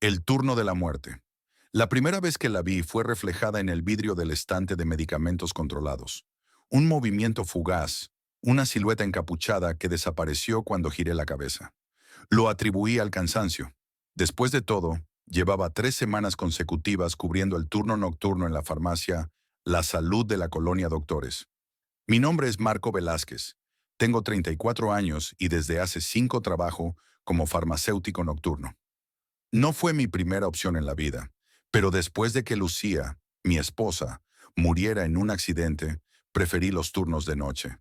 El turno de la muerte. La primera vez que la vi fue reflejada en el vidrio del estante de medicamentos controlados. Un movimiento fugaz, una silueta encapuchada que desapareció cuando giré la cabeza. Lo atribuí al cansancio. Después de todo, llevaba 3 semanas consecutivas cubriendo el turno nocturno en la farmacia La Salud de la Colonia Doctores. Mi nombre es Marco Velázquez. Tengo 34 años y desde hace 5 trabajo como farmacéutico nocturno. No fue mi primera opción en la vida, pero después de que Lucía, mi esposa, muriera en un accidente, preferí los turnos de noche.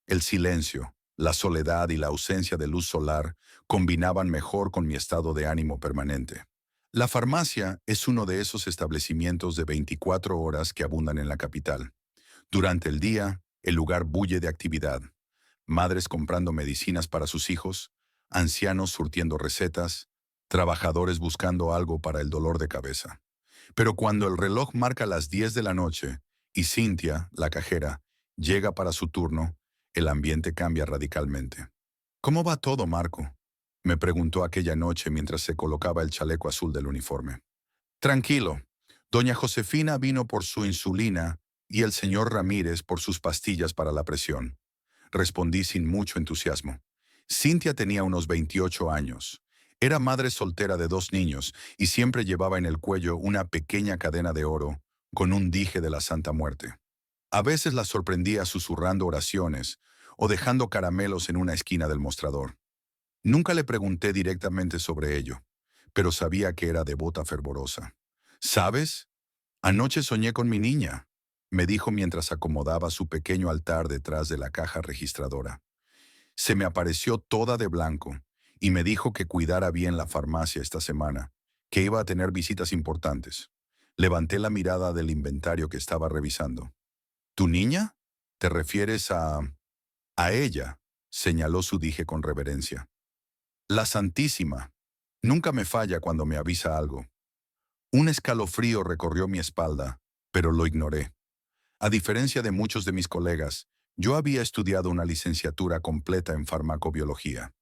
El silencio, la soledad y la ausencia de luz solar combinaban mejor con mi estado de ánimo permanente. La farmacia es uno de esos establecimientos de 24 horas que abundan en la capital. Durante el día, el lugar bulle de actividad. Madres comprando medicinas para sus hijos, ancianos surtiendo recetas, trabajadores buscando algo para el dolor de cabeza. Pero cuando el reloj marca las 10 de la noche y Cintia, la cajera, llega para su turno, el ambiente cambia radicalmente. ¿Cómo va todo, Marco?, me preguntó aquella noche mientras se colocaba el chaleco azul del uniforme. Tranquilo. Doña Josefina vino por su insulina y el señor Ramírez por sus pastillas para la presión. Respondí sin mucho entusiasmo. Cintia tenía unos 28 años. Era madre soltera de 2 niños y siempre llevaba en el cuello una pequeña cadena de oro con un dije de la Santa Muerte. A veces la sorprendía susurrando oraciones o dejando caramelos en una esquina del mostrador. Nunca le pregunté directamente sobre ello, pero sabía que era devota fervorosa. ¿Sabes? Anoche soñé con mi niña, me dijo mientras acomodaba su pequeño altar detrás de la caja registradora. Se me apareció toda de blanco y me dijo que cuidara bien la farmacia esta semana, que iba a tener visitas importantes. Levanté la mirada del inventario que estaba revisando. ¿Tu niña? ¿Te refieres a ella? Señaló su dije con reverencia. La Santísima. Nunca me falla cuando me avisa algo. Un escalofrío recorrió mi espalda, pero lo ignoré. A diferencia de muchos de mis colegas, yo había estudiado una licenciatura completa en farmacobiología.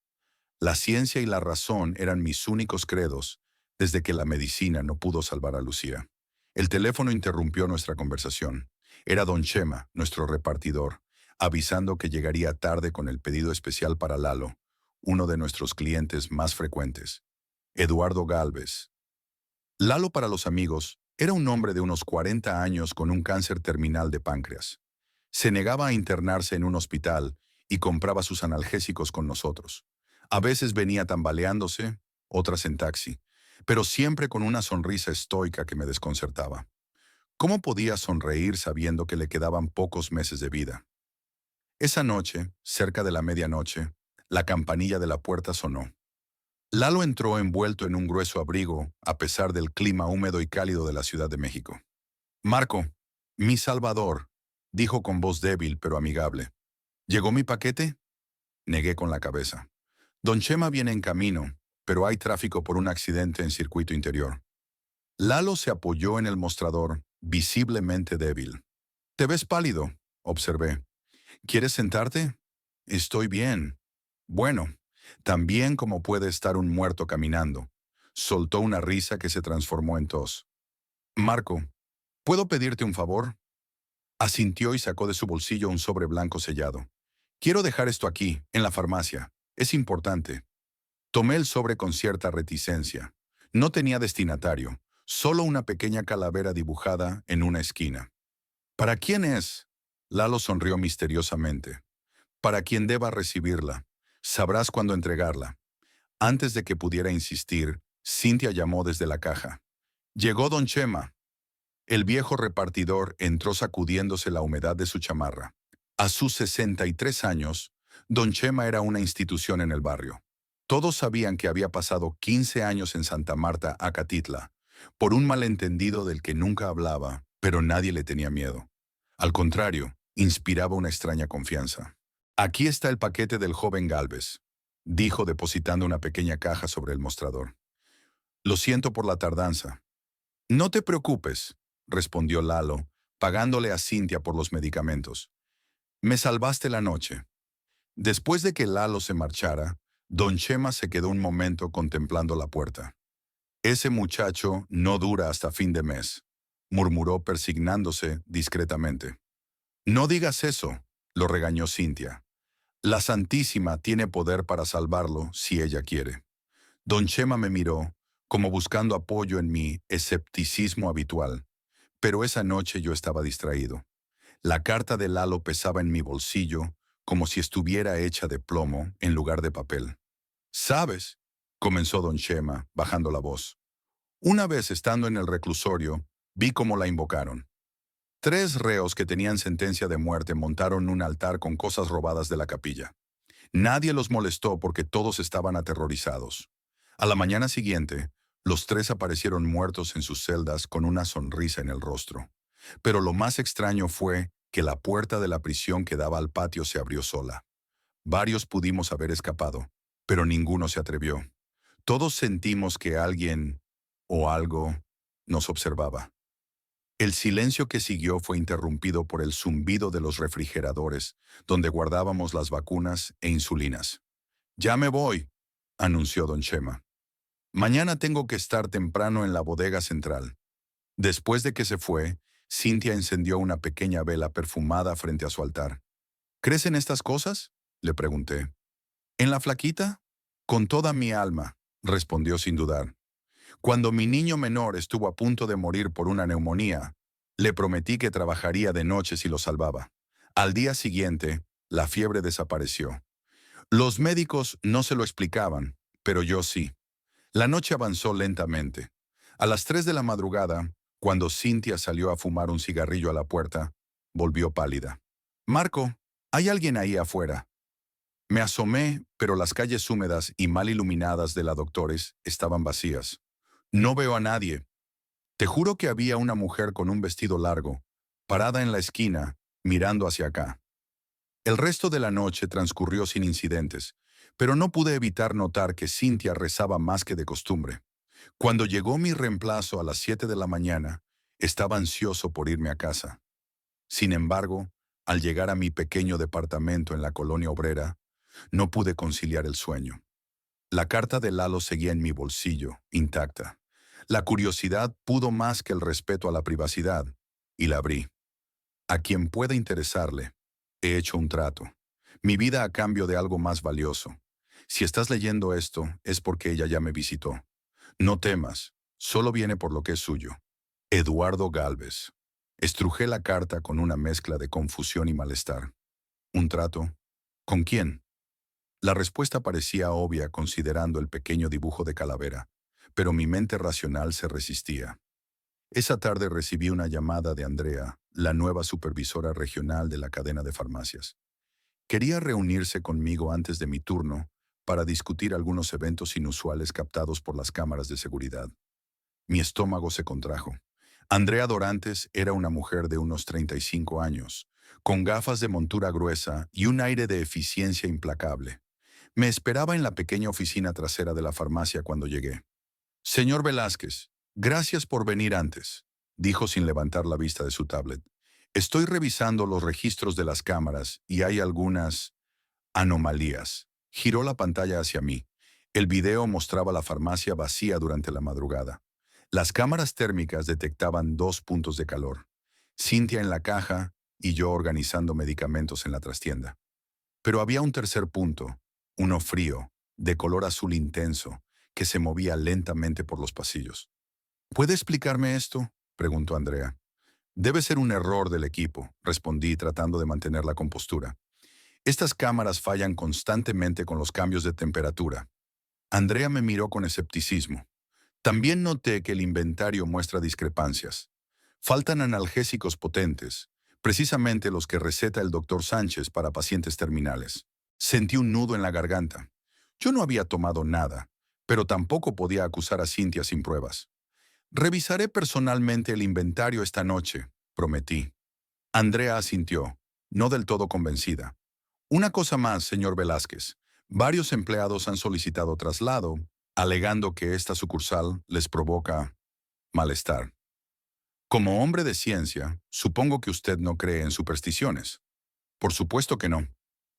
La ciencia y la razón eran mis únicos credos desde que la medicina no pudo salvar a Lucía. El teléfono interrumpió nuestra conversación. Era don Chema, nuestro repartidor, avisando que llegaría tarde con el pedido especial para Lalo, uno de nuestros clientes más frecuentes. Eduardo Galvez. Lalo para los amigos era un hombre de unos 40 años con un cáncer terminal de páncreas. Se negaba a internarse en un hospital y compraba sus analgésicos con nosotros. A veces venía tambaleándose, otras en taxi, pero siempre con una sonrisa estoica que me desconcertaba. ¿Cómo podía sonreír sabiendo que le quedaban pocos meses de vida? Esa noche, cerca de la medianoche, la campanilla de la puerta sonó. Lalo entró envuelto en un grueso abrigo, a pesar del clima húmedo y cálido de la Ciudad de México. Marco, mi salvador, dijo con voz débil pero amigable. ¿Llegó mi paquete? Negué con la cabeza. Don Chema viene en camino, pero hay tráfico por un accidente en circuito interior. Lalo se apoyó en el mostrador, visiblemente débil. Te ves pálido, observé. ¿Quieres sentarte? Estoy bien. Bueno, tan bien como puede estar un muerto caminando. Soltó una risa que se transformó en tos. Marco, ¿puedo pedirte un favor? Asintió y sacó de su bolsillo un sobre blanco sellado. Quiero dejar esto aquí, en la farmacia. Es importante. Tomé el sobre con cierta reticencia. No tenía destinatario, solo una pequeña calavera dibujada en una esquina. ¿Para quién es? Lalo sonrió misteriosamente. Para quien deba recibirla. Sabrás cuándo entregarla. Antes de que pudiera insistir, Cintia llamó desde la caja. Llegó don Chema. El viejo repartidor entró sacudiéndose la humedad de su chamarra. A sus 63 años, don Chema era una institución en el barrio. Todos sabían que había pasado 15 años en Santa Marta, Acatitla, por un malentendido del que nunca hablaba, pero nadie le tenía miedo. Al contrario, inspiraba una extraña confianza. Aquí está el paquete del joven Galvez, dijo depositando una pequeña caja sobre el mostrador. Lo siento por la tardanza. No te preocupes, respondió Lalo, pagándole a Cintia por los medicamentos. Me salvaste la noche. Después de que Lalo se marchara, don Chema se quedó un momento contemplando la puerta. Ese muchacho no dura hasta fin de mes, murmuró persignándose discretamente. No digas eso, lo regañó Cynthia. La Santísima tiene poder para salvarlo si ella quiere. Don Chema me miró, como buscando apoyo en mi escepticismo habitual, pero esa noche yo estaba distraído. La carta de Lalo pesaba en mi bolsillo, como si estuviera hecha de plomo en lugar de papel. ¿Sabes? Comenzó don Chema, bajando la voz. Una vez estando en el reclusorio, vi cómo la invocaron. 3 reos que tenían sentencia de muerte montaron un altar con cosas robadas de la capilla. Nadie los molestó porque todos estaban aterrorizados. A la mañana siguiente, los 3 aparecieron muertos en sus celdas con una sonrisa en el rostro. Pero lo más extraño fue que la puerta de la prisión que daba al patio se abrió sola. Varios pudimos haber escapado, pero ninguno se atrevió. Todos sentimos que alguien o algo nos observaba. El silencio que siguió fue interrumpido por el zumbido de los refrigeradores, donde guardábamos las vacunas e insulinas. «Ya me voy», anunció don Chema. «Mañana tengo que estar temprano en la bodega central». Después de que se fue, Cynthia encendió una pequeña vela perfumada frente a su altar. «¿Crees en estas cosas?», le pregunté. «¿En la flaquita?». «Con toda mi alma», respondió sin dudar. «Cuando mi niño menor estuvo a punto de morir por una neumonía, le prometí que trabajaría de noche si lo salvaba. Al día siguiente, la fiebre desapareció. Los médicos no se lo explicaban, pero yo sí. La noche avanzó lentamente. A las 3 de la madrugada, cuando Cynthia salió a fumar un cigarrillo a la puerta, volvió pálida. «Marco, ¿hay alguien ahí afuera?». Me asomé, pero las calles húmedas y mal iluminadas de la Doctores estaban vacías. «No veo a nadie». Te juro que había una mujer con un vestido largo, parada en la esquina, mirando hacia acá. El resto de la noche transcurrió sin incidentes, pero no pude evitar notar que Cynthia rezaba más que de costumbre. Cuando llegó mi reemplazo a las 7 de la mañana, estaba ansioso por irme a casa. Sin embargo, al llegar a mi pequeño departamento en la colonia obrera, no pude conciliar el sueño. La carta de Lalo seguía en mi bolsillo, intacta. La curiosidad pudo más que el respeto a la privacidad, y la abrí. A quien pueda interesarle, he hecho un trato. Mi vida a cambio de algo más valioso. Si estás leyendo esto, es porque ella ya me visitó. No temas, solo viene por lo que es suyo. Eduardo Gálvez. Estrujé la carta con una mezcla de confusión y malestar. ¿Un trato? ¿Con quién? La respuesta parecía obvia considerando el pequeño dibujo de calavera, pero mi mente racional se resistía. Esa tarde recibí una llamada de Andrea, la nueva supervisora regional de la cadena de farmacias. Quería reunirse conmigo antes de mi turno para discutir algunos eventos inusuales captados por las cámaras de seguridad. Mi estómago se contrajo. Andrea Dorantes era una mujer de unos 35 años, con gafas de montura gruesa y un aire de eficiencia implacable. Me esperaba en la pequeña oficina trasera de la farmacia cuando llegué. «Señor Velázquez, gracias por venir antes», dijo sin levantar la vista de su tablet. «Estoy revisando los registros de las cámaras y hay algunas anomalías». Giró la pantalla hacia mí. El video mostraba la farmacia vacía durante la madrugada. Las cámaras térmicas detectaban 2 puntos de calor. Cynthia en la caja y yo organizando medicamentos en la trastienda. Pero había un tercer punto, uno frío, de color azul intenso, que se movía lentamente por los pasillos. «¿Puede explicarme esto?», preguntó Andrea. «Debe ser un error del equipo», respondí tratando de mantener la compostura. «Estas cámaras fallan constantemente con los cambios de temperatura». Andrea me miró con escepticismo. «También noté que el inventario muestra discrepancias. Faltan analgésicos potentes, precisamente los que receta el doctor Sánchez para pacientes terminales». Sentí un nudo en la garganta. Yo no había tomado nada, pero tampoco podía acusar a Cynthia sin pruebas. «Revisaré personalmente el inventario esta noche», prometí. Andrea asintió, no del todo convencida. «Una cosa más, señor Velázquez. Varios empleados han solicitado traslado, alegando que esta sucursal les provoca malestar. Como hombre de ciencia, supongo que usted no cree en supersticiones». «Por supuesto que no»,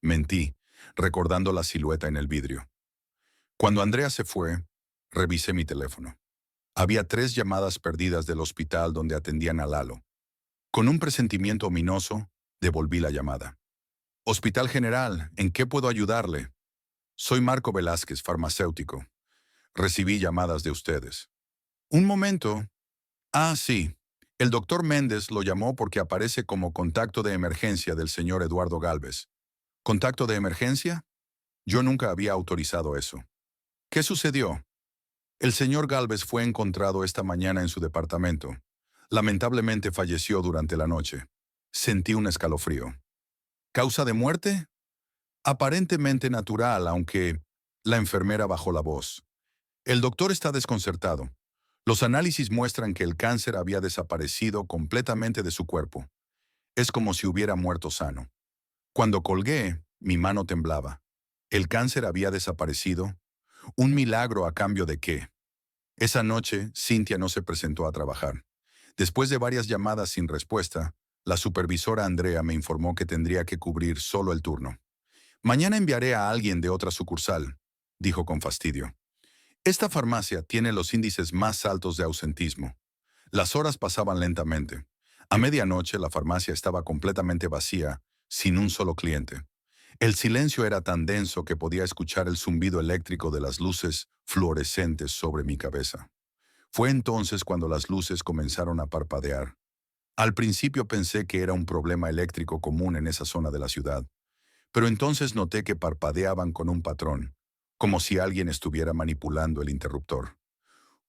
mentí, recordando la silueta en el vidrio. Cuando Andrea se fue, revisé mi teléfono. Había 3 llamadas perdidas del hospital donde atendían a Lalo. Con un presentimiento ominoso, devolví la llamada. Hospital General, ¿en qué puedo ayudarle? Soy Marco Velázquez, farmacéutico. Recibí llamadas de ustedes. Un momento. Ah, sí. El doctor Méndez lo llamó porque aparece como contacto de emergencia del señor Eduardo Gálvez. ¿Contacto de emergencia? Yo nunca había autorizado eso. ¿Qué sucedió? El señor Gálvez fue encontrado esta mañana en su departamento. Lamentablemente falleció durante la noche. Sentí un escalofrío. ¿Causa de muerte? Aparentemente natural, aunque la enfermera bajó la voz. El doctor está desconcertado. Los análisis muestran que el cáncer había desaparecido completamente de su cuerpo. Es como si hubiera muerto sano. Cuando colgué, mi mano temblaba. ¿El cáncer había desaparecido? ¿Un milagro a cambio de qué? Esa noche, Cynthia no se presentó a trabajar. Después de varias llamadas sin respuesta, la supervisora Andrea me informó que tendría que cubrir solo el turno. Mañana enviaré a alguien de otra sucursal, dijo con fastidio. Esta farmacia tiene los índices más altos de ausentismo. Las horas pasaban lentamente. A medianoche la farmacia estaba completamente vacía, sin un solo cliente. El silencio era tan denso que podía escuchar el zumbido eléctrico de las luces fluorescentes sobre mi cabeza. Fue entonces cuando las luces comenzaron a parpadear. Al principio pensé que era un problema eléctrico común en esa zona de la ciudad, pero entonces noté que parpadeaban con un patrón, como si alguien estuviera manipulando el interruptor.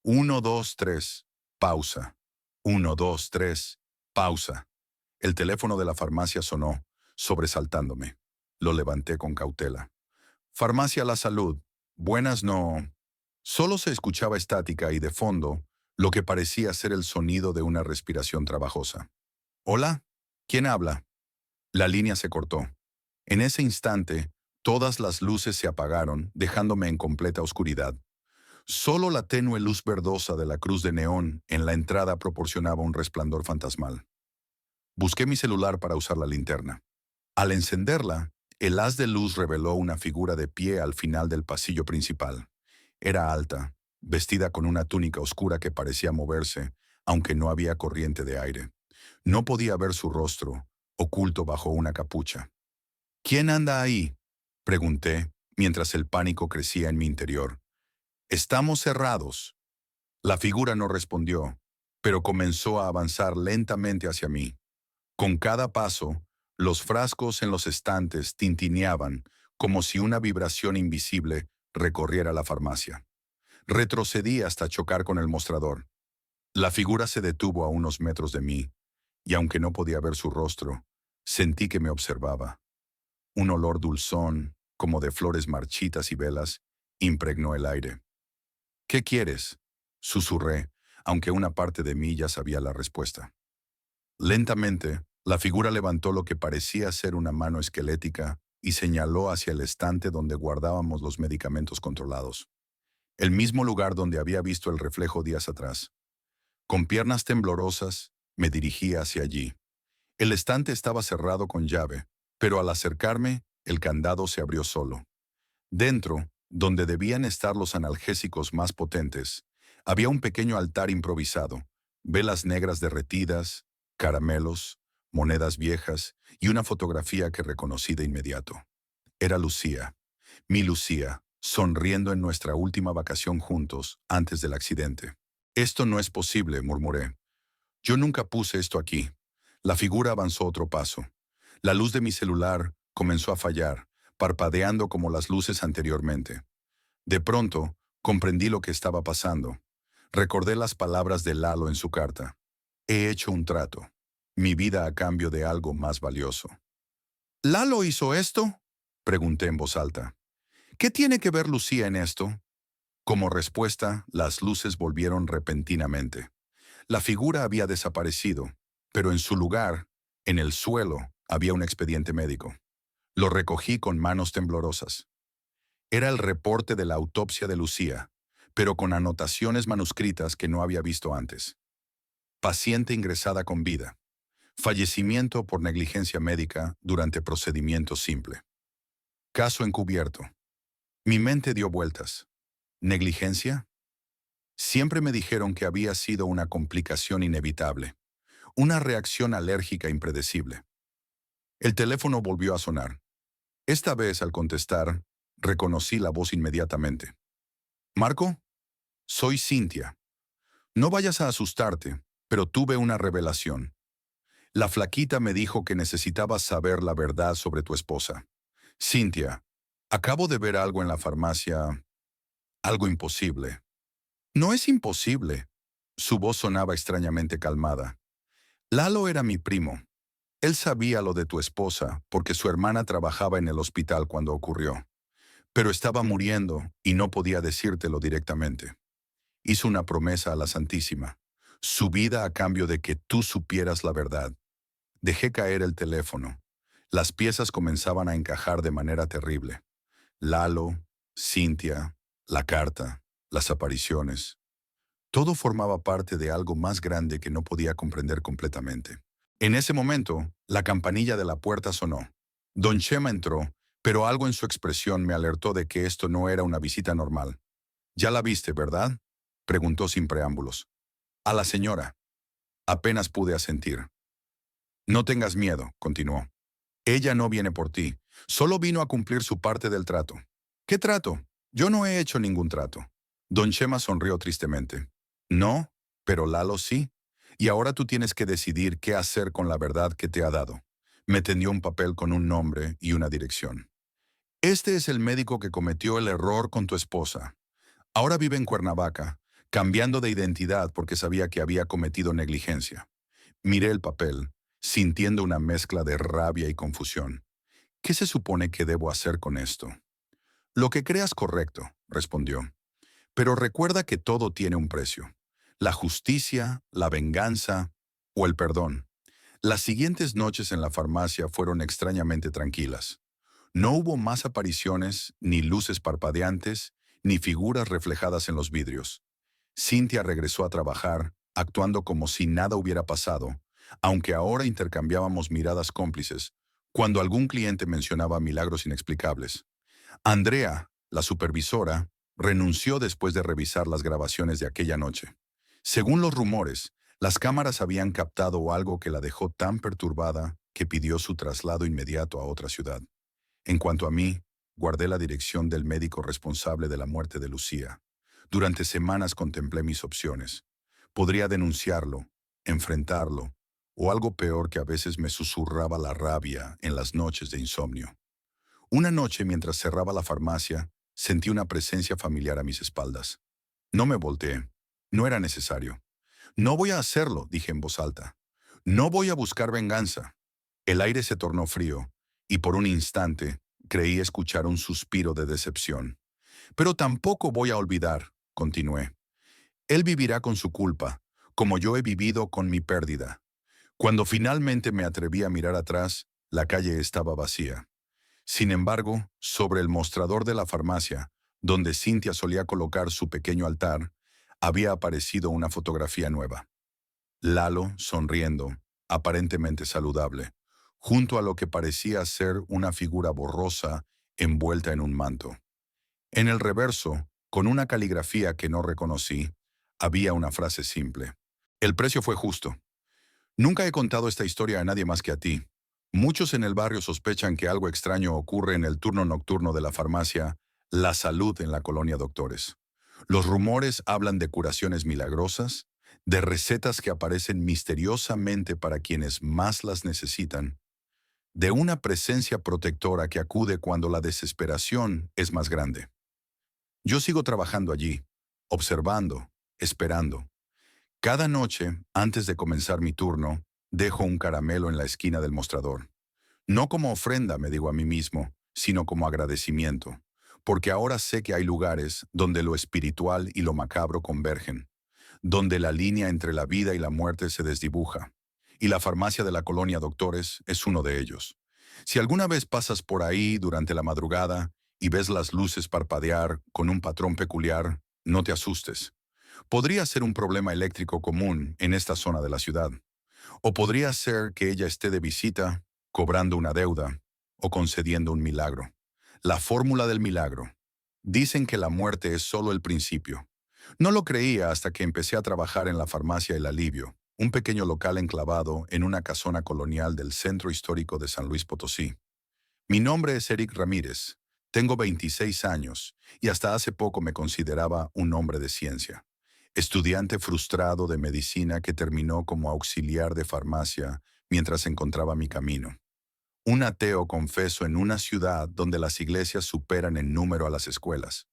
1, 2, 3, pausa. 1, 2, 3, pausa. El teléfono de la farmacia sonó, sobresaltándome. Lo levanté con cautela. Farmacia La Salud. Buenas no. Solo se escuchaba estática y de fondo, lo que parecía ser el sonido de una respiración trabajosa. ¿Hola? ¿Quién habla? La línea se cortó. En ese instante, todas las luces se apagaron, dejándome en completa oscuridad. Solo la tenue luz verdosa de la cruz de neón en la entrada proporcionaba un resplandor fantasmal. Busqué mi celular para usar la linterna. Al encenderla, el haz de luz reveló una figura de pie al final del pasillo principal. Era alta, vestida con una túnica oscura que parecía moverse, aunque no había corriente de aire. No podía ver su rostro, oculto bajo una capucha. ¿Quién anda ahí?, pregunté, mientras el pánico crecía en mi interior. Estamos cerrados. La figura no respondió, pero comenzó a avanzar lentamente hacia mí. Con cada paso, los frascos en los estantes tintineaban como si una vibración invisible recorriera la farmacia. Retrocedí hasta chocar con el mostrador. La figura se detuvo a unos metros de mí, y aunque no podía ver su rostro, sentí que me observaba. Un olor dulzón, como de flores marchitas y velas, impregnó el aire. ¿Qué quieres?, susurré, aunque una parte de mí ya sabía la respuesta. Lentamente, la figura levantó lo que parecía ser una mano esquelética y señaló hacia el estante donde guardábamos los medicamentos controlados. El mismo lugar donde había visto el reflejo días atrás. Con piernas temblorosas, me dirigí hacia allí. El estante estaba cerrado con llave, pero al acercarme, el candado se abrió solo. Dentro, donde debían estar los analgésicos más potentes, había un pequeño altar improvisado, velas negras derretidas, caramelos, monedas viejas y una fotografía que reconocí de inmediato. Era Lucía, mi Lucía, sonriendo en nuestra última vacación juntos antes del accidente. Esto no es posible, murmuré. Yo nunca puse esto aquí. La figura avanzó otro paso. La luz de mi celular comenzó a fallar, parpadeando como las luces anteriormente. De pronto, comprendí lo que estaba pasando. Recordé las palabras de Lalo en su carta. He hecho un trato. Mi vida a cambio de algo más valioso. ¿Lalo hizo esto?, pregunté en voz alta. ¿Qué tiene que ver Lucía en esto? Como respuesta, las luces volvieron repentinamente. La figura había desaparecido, pero en su lugar, en el suelo, había un expediente médico. Lo recogí con manos temblorosas. Era el reporte de la autopsia de Lucía, pero con anotaciones manuscritas que no había visto antes. Paciente ingresada con vida. Fallecimiento por negligencia médica durante procedimiento simple. Caso encubierto. Mi mente dio vueltas. ¿Negligencia? Siempre me dijeron que había sido una complicación inevitable, una reacción alérgica impredecible. El teléfono volvió a sonar. Esta vez, al contestar, reconocí la voz inmediatamente. «¿Marco? Soy Cynthia. No vayas a asustarte, pero tuve una revelación. La flaquita me dijo que necesitabas saber la verdad sobre tu esposa. Cynthia, acabo de ver algo en la farmacia, algo imposible». «No es imposible». Su voz sonaba extrañamente calmada. «Lalo era mi primo. Él sabía lo de tu esposa porque su hermana trabajaba en el hospital cuando ocurrió, pero estaba muriendo y no podía decírtelo directamente. Hizo una promesa a la Santísima, su vida a cambio de que tú supieras la verdad». Dejé caer el teléfono. Las piezas comenzaban a encajar de manera terrible. Lalo, Cynthia, la carta, las apariciones. Todo formaba parte de algo más grande que no podía comprender completamente. En ese momento, la campanilla de la puerta sonó. Don Chema entró, pero algo en su expresión me alertó de que esto no era una visita normal. «¿Ya la viste, verdad?», preguntó sin preámbulos. «A la señora». Apenas pude asentir. «No tengas miedo», continuó. «Ella no viene por ti. Solo vino a cumplir su parte del trato». «¿Qué trato? Yo no he hecho ningún trato». Don Chema sonrió tristemente. «No, pero Lalo sí. Y ahora tú tienes que decidir qué hacer con la verdad que te ha dado». Me tendió un papel con un nombre y una dirección. «Este es el médico que cometió el error con tu esposa. Ahora vive en Cuernavaca, cambiando de identidad porque sabía que había cometido negligencia». Miré el papel, sintiendo una mezcla de rabia y confusión. ¿Qué se supone que debo hacer con esto? «Lo que creas correcto», respondió. «Pero recuerda que todo tiene un precio. La justicia, la venganza o el perdón». Las siguientes noches en la farmacia fueron extrañamente tranquilas. No hubo más apariciones, ni luces parpadeantes, ni figuras reflejadas en los vidrios. Cynthia regresó a trabajar, actuando como si nada hubiera pasado, aunque ahora intercambiábamos miradas cómplices, cuando algún cliente mencionaba milagros inexplicables. Andrea, la supervisora, renunció después de revisar las grabaciones de aquella noche. Según los rumores, las cámaras habían captado algo que la dejó tan perturbada que pidió su traslado inmediato a otra ciudad. En cuanto a mí, guardé la dirección del médico responsable de la muerte de Lucía. Durante semanas contemplé mis opciones. Podría denunciarlo, enfrentarlo, o algo peor que a veces me susurraba la rabia en las noches de insomnio. Una noche, mientras cerraba la farmacia, sentí una presencia familiar a mis espaldas. No me volteé. No era necesario. «No voy a hacerlo», dije en voz alta. «No voy a buscar venganza». El aire se tornó frío, y por un instante creí escuchar un suspiro de decepción. «Pero tampoco voy a olvidar», continué. «Él vivirá con su culpa, como yo he vivido con mi pérdida». Cuando finalmente me atreví a mirar atrás, la calle estaba vacía. Sin embargo, sobre el mostrador de la farmacia, donde Cynthia solía colocar su pequeño altar, había aparecido una fotografía nueva. Lalo, sonriendo, aparentemente saludable, junto a lo que parecía ser una figura borrosa envuelta en un manto. En el reverso, con una caligrafía que no reconocí, había una frase simple. «El precio fue justo. Nunca he contado esta historia a nadie más que a ti. Muchos en el barrio sospechan que algo extraño ocurre en el turno nocturno de la farmacia La Salud en la colonia Doctores. Los rumores hablan de curaciones milagrosas, de recetas que aparecen misteriosamente para quienes más las necesitan, de una presencia protectora que acude cuando la desesperación es más grande. Yo sigo trabajando allí, observando, esperando. Cada noche, antes de comenzar mi turno, dejo un caramelo en la esquina del mostrador. No como ofrenda, me digo a mí mismo, sino como agradecimiento, porque ahora sé que hay lugares donde lo espiritual y lo macabro convergen, donde la línea entre la vida y la muerte se desdibuja, y la farmacia de la colonia Doctores es uno de ellos. Si alguna vez pasas por ahí durante la madrugada y ves las luces parpadear con un patrón peculiar, no te asustes. Podría ser un problema eléctrico común en esta zona de la ciudad. O podría ser que ella esté de visita, cobrando una deuda o concediendo un milagro. La fórmula del milagro. Dicen que la muerte es solo el principio. No lo creía hasta que empecé a trabajar en la farmacia El Alivio, un pequeño local enclavado en una casona colonial del centro histórico de San Luis Potosí. Mi nombre es Eric Ramírez, tengo 26 años y hasta hace poco me consideraba un hombre de ciencia. Estudiante frustrado de medicina que terminó como auxiliar de farmacia mientras encontraba mi camino. Un ateo confeso en una ciudad donde las iglesias superan en número a las escuelas.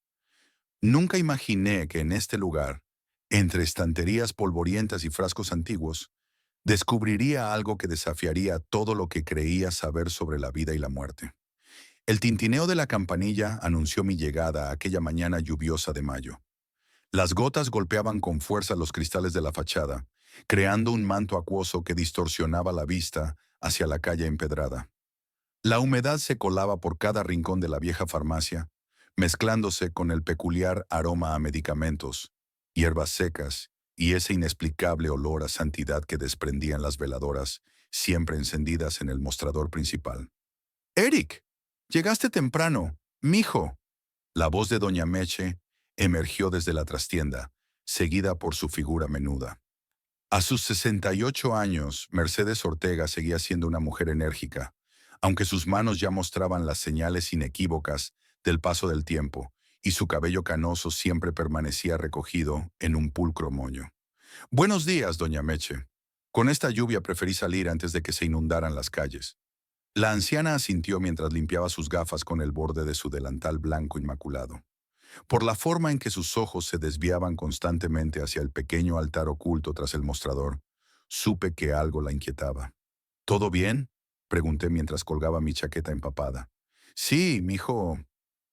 Nunca imaginé que en este lugar, entre estanterías polvorientas y frascos antiguos, descubriría algo que desafiaría todo lo que creía saber sobre la vida y la muerte. El tintineo de la campanilla anunció mi llegada aquella mañana lluviosa de mayo. Las gotas golpeaban con fuerza los cristales de la fachada, creando un manto acuoso que distorsionaba la vista hacia la calle empedrada. La humedad se colaba por cada rincón de la vieja farmacia, mezclándose con el peculiar aroma a medicamentos, hierbas secas y ese inexplicable olor a santidad que desprendían las veladoras, siempre encendidas en el mostrador principal. «Eric, llegaste temprano, mijo». La voz de doña Meche emergió desde la trastienda, seguida por su figura menuda. A sus 68 años, Mercedes Ortega seguía siendo una mujer enérgica, aunque sus manos ya mostraban las señales inequívocas del paso del tiempo, y su cabello canoso siempre permanecía recogido en un pulcro moño. «Buenos días, doña Meche. Con esta lluvia preferí salir antes de que se inundaran las calles». La anciana asintió mientras limpiaba sus gafas con el borde de su delantal blanco inmaculado. Por la forma en que sus ojos se desviaban constantemente hacia el pequeño altar oculto tras el mostrador, supe que algo la inquietaba. «¿Todo bien?», pregunté mientras colgaba mi chaqueta empapada. «Sí, mijo.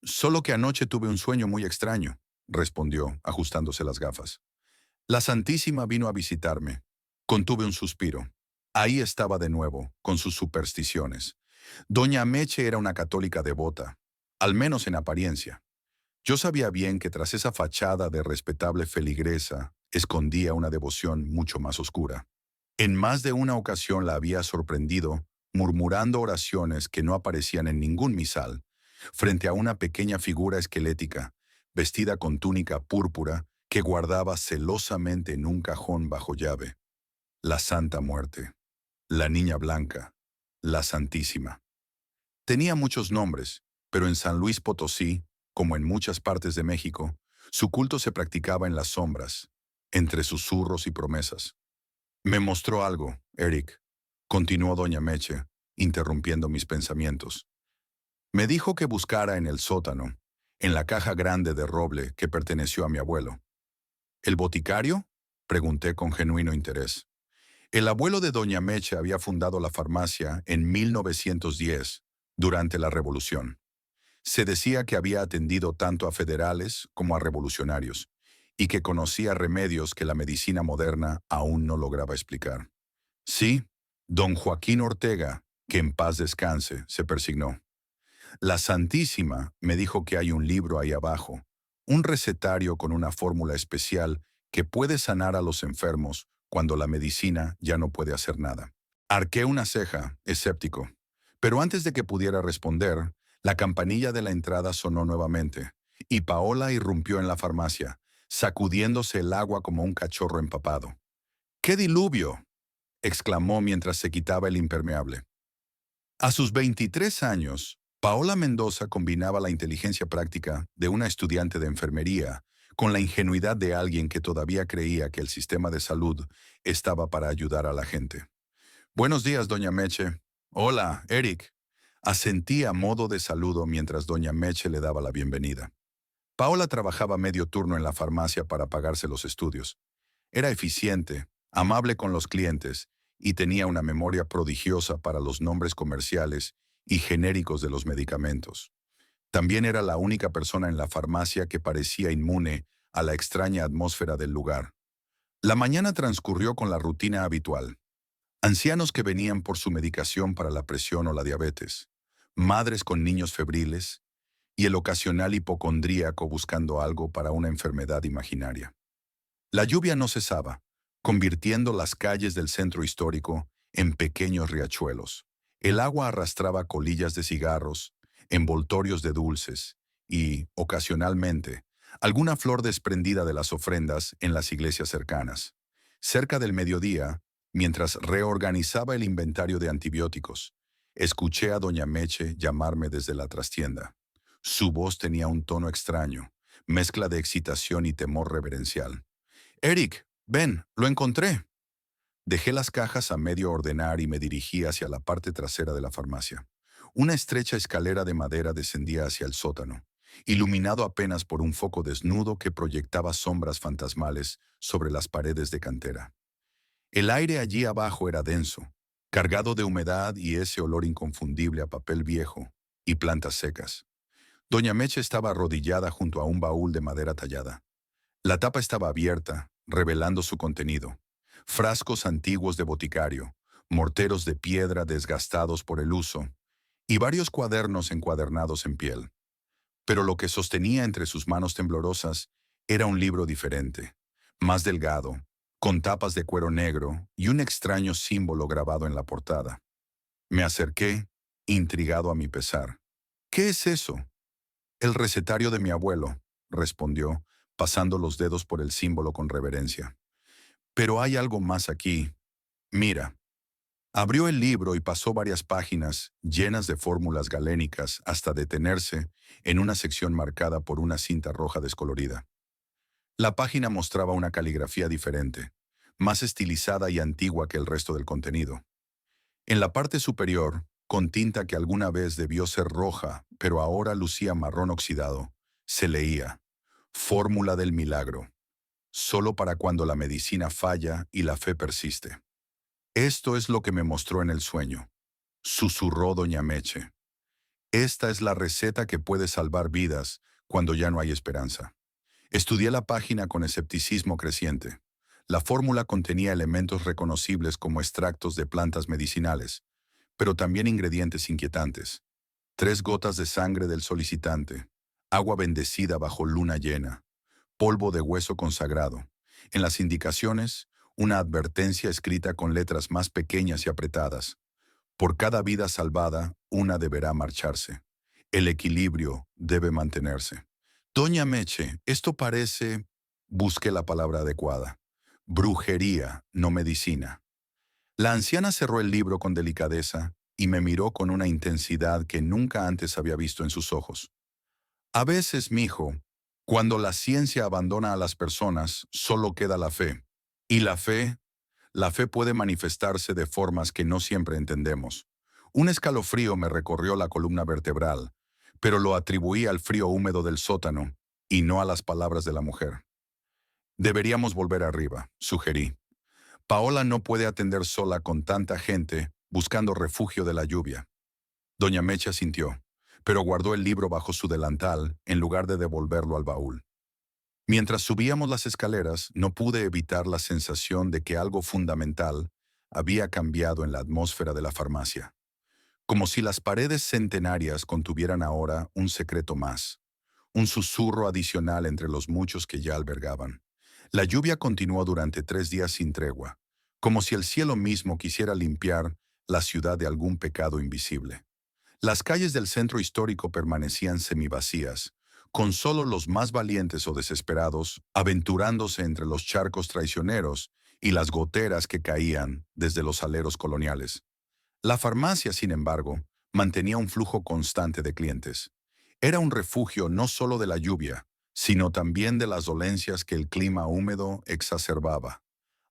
Solo que anoche tuve un sueño muy extraño», respondió, ajustándose las gafas. «La Santísima vino a visitarme». Contuve un suspiro. Ahí estaba de nuevo, con sus supersticiones. Doña Meche era una católica devota, al menos en apariencia. Yo sabía bien que tras esa fachada de respetable feligresa escondía una devoción mucho más oscura. En más de una ocasión la había sorprendido murmurando oraciones que no aparecían en ningún misal, frente a una pequeña figura esquelética, vestida con túnica púrpura, que guardaba celosamente en un cajón bajo llave. La Santa Muerte, la Niña Blanca, la Santísima. Tenía muchos nombres, pero en San Luis Potosí, como en muchas partes de México, su culto se practicaba en las sombras, entre susurros y promesas. «Me mostró algo, Eric», continuó doña Meche, interrumpiendo mis pensamientos. «Me dijo que buscara en el sótano, en la caja grande de roble que perteneció a mi abuelo». «¿El boticario?», pregunté con genuino interés. El abuelo de doña Meche había fundado la farmacia en 1910, durante la Revolución. Se decía que había atendido tanto a federales como a revolucionarios, y que conocía remedios que la medicina moderna aún no lograba explicar. «Sí, don Joaquín Ortega, que en paz descanse», se persignó. «La Santísima me dijo que hay un libro ahí abajo, un recetario con una fórmula especial que puede sanar a los enfermos cuando la medicina ya no puede hacer nada». Arqué una ceja, escéptico. Pero antes de que pudiera responder, la campanilla de la entrada sonó nuevamente, y Paola irrumpió en la farmacia, sacudiéndose el agua como un cachorro empapado. «¡Qué diluvio!», exclamó mientras se quitaba el impermeable. A sus 23 años, Paola Mendoza combinaba la inteligencia práctica de una estudiante de enfermería con la ingenuidad de alguien que todavía creía que el sistema de salud estaba para ayudar a la gente. «Buenos días, doña Meche». «Hola, Eric». Asentí a modo de saludo mientras doña Meche le daba la bienvenida. Paola trabajaba medio turno en la farmacia para pagarse los estudios. Era eficiente, amable con los clientes y tenía una memoria prodigiosa para los nombres comerciales y genéricos de los medicamentos. También era la única persona en la farmacia que parecía inmune a la extraña atmósfera del lugar. La mañana transcurrió con la rutina habitual. Ancianos que venían por su medicación para la presión o la diabetes, madres con niños febriles y el ocasional hipocondríaco buscando algo para una enfermedad imaginaria. La lluvia no cesaba, convirtiendo las calles del centro histórico en pequeños riachuelos. El agua arrastraba colillas de cigarros, envoltorios de dulces y, ocasionalmente, alguna flor desprendida de las ofrendas en las iglesias cercanas. Cerca del mediodía, mientras reorganizaba el inventario de antibióticos, escuché a doña Meche llamarme desde la trastienda. Su voz tenía un tono extraño, mezcla de excitación y temor reverencial. «Eric, ven, lo encontré». Dejé las cajas a medio ordenar y me dirigí hacia la parte trasera de la farmacia. Una estrecha escalera de madera descendía hacia el sótano, iluminado apenas por un foco desnudo que proyectaba sombras fantasmales sobre las paredes de cantera. El aire allí abajo era denso, cargado de humedad y ese olor inconfundible a papel viejo y plantas secas. Doña Meche estaba arrodillada junto a un baúl de madera tallada. La tapa estaba abierta, revelando su contenido. Frascos antiguos de boticario, morteros de piedra desgastados por el uso, y varios cuadernos encuadernados en piel. Pero lo que sostenía entre sus manos temblorosas era un libro diferente, más delgado, con tapas de cuero negro y un extraño símbolo grabado en la portada. Me acerqué, intrigado a mi pesar. «¿Qué es eso?» «El recetario de mi abuelo», respondió, pasando los dedos por el símbolo con reverencia. «Pero hay algo más aquí. Mira». Abrió el libro y pasó varias páginas llenas de fórmulas galénicas hasta detenerse en una sección marcada por una cinta roja descolorida. La página mostraba una caligrafía diferente, más estilizada y antigua que el resto del contenido. En la parte superior, con tinta que alguna vez debió ser roja, pero ahora lucía marrón oxidado, se leía: «Fórmula del milagro. Solo para cuando la medicina falla y la fe persiste». «Esto es lo que me mostró en el sueño», susurró doña Meche. «Esta es la receta que puede salvar vidas cuando ya no hay esperanza». Estudié la página con escepticismo creciente. La fórmula contenía elementos reconocibles como extractos de plantas medicinales, pero también ingredientes inquietantes. 3 gotas de sangre del solicitante, agua bendecida bajo luna llena, polvo de hueso consagrado. En las indicaciones, una advertencia escrita con letras más pequeñas y apretadas. Por cada vida salvada, una deberá marcharse. El equilibrio debe mantenerse. Doña Meche, esto parece... Busqué la palabra adecuada. Brujería, no medicina. La anciana cerró el libro con delicadeza y me miró con una intensidad que nunca antes había visto en sus ojos. «A veces, mijo, cuando la ciencia abandona a las personas, solo queda la fe. Y la fe puede manifestarse de formas que no siempre entendemos». Un escalofrío me recorrió la columna vertebral, pero lo atribuí al frío húmedo del sótano y no a las palabras de la mujer. «Deberíamos volver arriba», sugerí. «Paola no puede atender sola con tanta gente buscando refugio de la lluvia». Doña Mecha sintió, pero guardó el libro bajo su delantal en lugar de devolverlo al baúl. Mientras subíamos las escaleras, no pude evitar la sensación de que algo fundamental había cambiado en la atmósfera de la farmacia. Como si las paredes centenarias contuvieran ahora un secreto más, un susurro adicional entre los muchos que ya albergaban. La lluvia continuó durante 3 días sin tregua, como si el cielo mismo quisiera limpiar la ciudad de algún pecado invisible. Las calles del centro histórico permanecían semivacías, con solo los más valientes o desesperados aventurándose entre los charcos traicioneros y las goteras que caían desde los aleros coloniales. La farmacia, sin embargo, mantenía un flujo constante de clientes. Era un refugio no solo de la lluvia, sino también de las dolencias que el clima húmedo exacerbaba: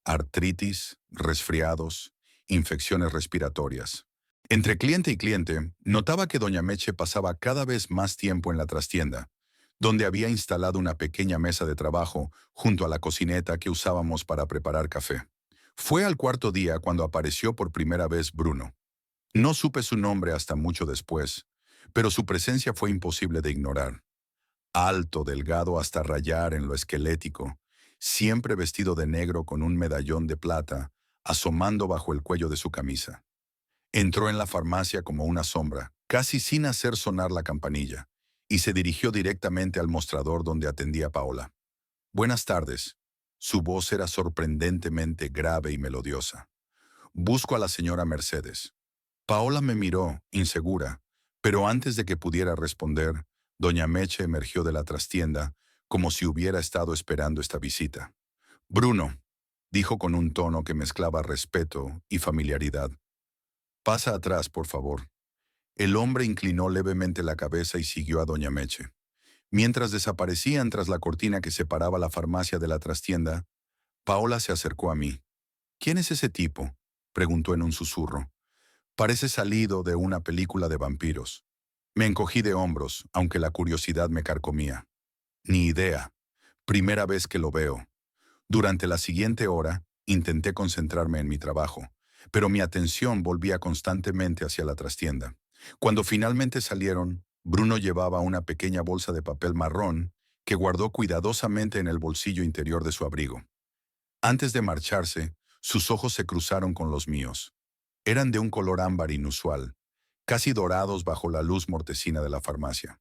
artritis, resfriados, infecciones respiratorias. Entre cliente y cliente, notaba que doña Meche pasaba cada vez más tiempo en la trastienda, donde había instalado una pequeña mesa de trabajo junto a la cocineta que usábamos para preparar café. Fue al cuarto día cuando apareció por primera vez Bruno. No supe su nombre hasta mucho después, pero su presencia fue imposible de ignorar. Alto, delgado hasta rayar en lo esquelético, siempre vestido de negro con un medallón de plata asomando bajo el cuello de su camisa. Entró en la farmacia como una sombra, casi sin hacer sonar la campanilla, y se dirigió directamente al mostrador donde atendía Paola. «Buenas tardes». Su voz era sorprendentemente grave y melodiosa. «Busco a la señora Mercedes». Paola me miró, insegura, pero antes de que pudiera responder, doña Meche emergió de la trastienda como si hubiera estado esperando esta visita. Bruno, dijo con un tono que mezclaba respeto y familiaridad. Pasa atrás, por favor. El hombre inclinó levemente la cabeza y siguió a doña Meche. Mientras desaparecían tras la cortina que separaba la farmacia de la trastienda, Paola se acercó a mí. ¿Quién es ese tipo?, preguntó en un susurro. Parece salido de una película de vampiros. Me encogí de hombros, aunque la curiosidad me carcomía. Ni idea. Primera vez que lo veo. Durante la siguiente hora, intenté concentrarme en mi trabajo, pero mi atención volvía constantemente hacia la trastienda. Cuando finalmente salieron, Bruno llevaba una pequeña bolsa de papel marrón que guardó cuidadosamente en el bolsillo interior de su abrigo. Antes de marcharse, sus ojos se cruzaron con los míos. Eran de un color ámbar inusual, casi dorados bajo la luz mortecina de la farmacia.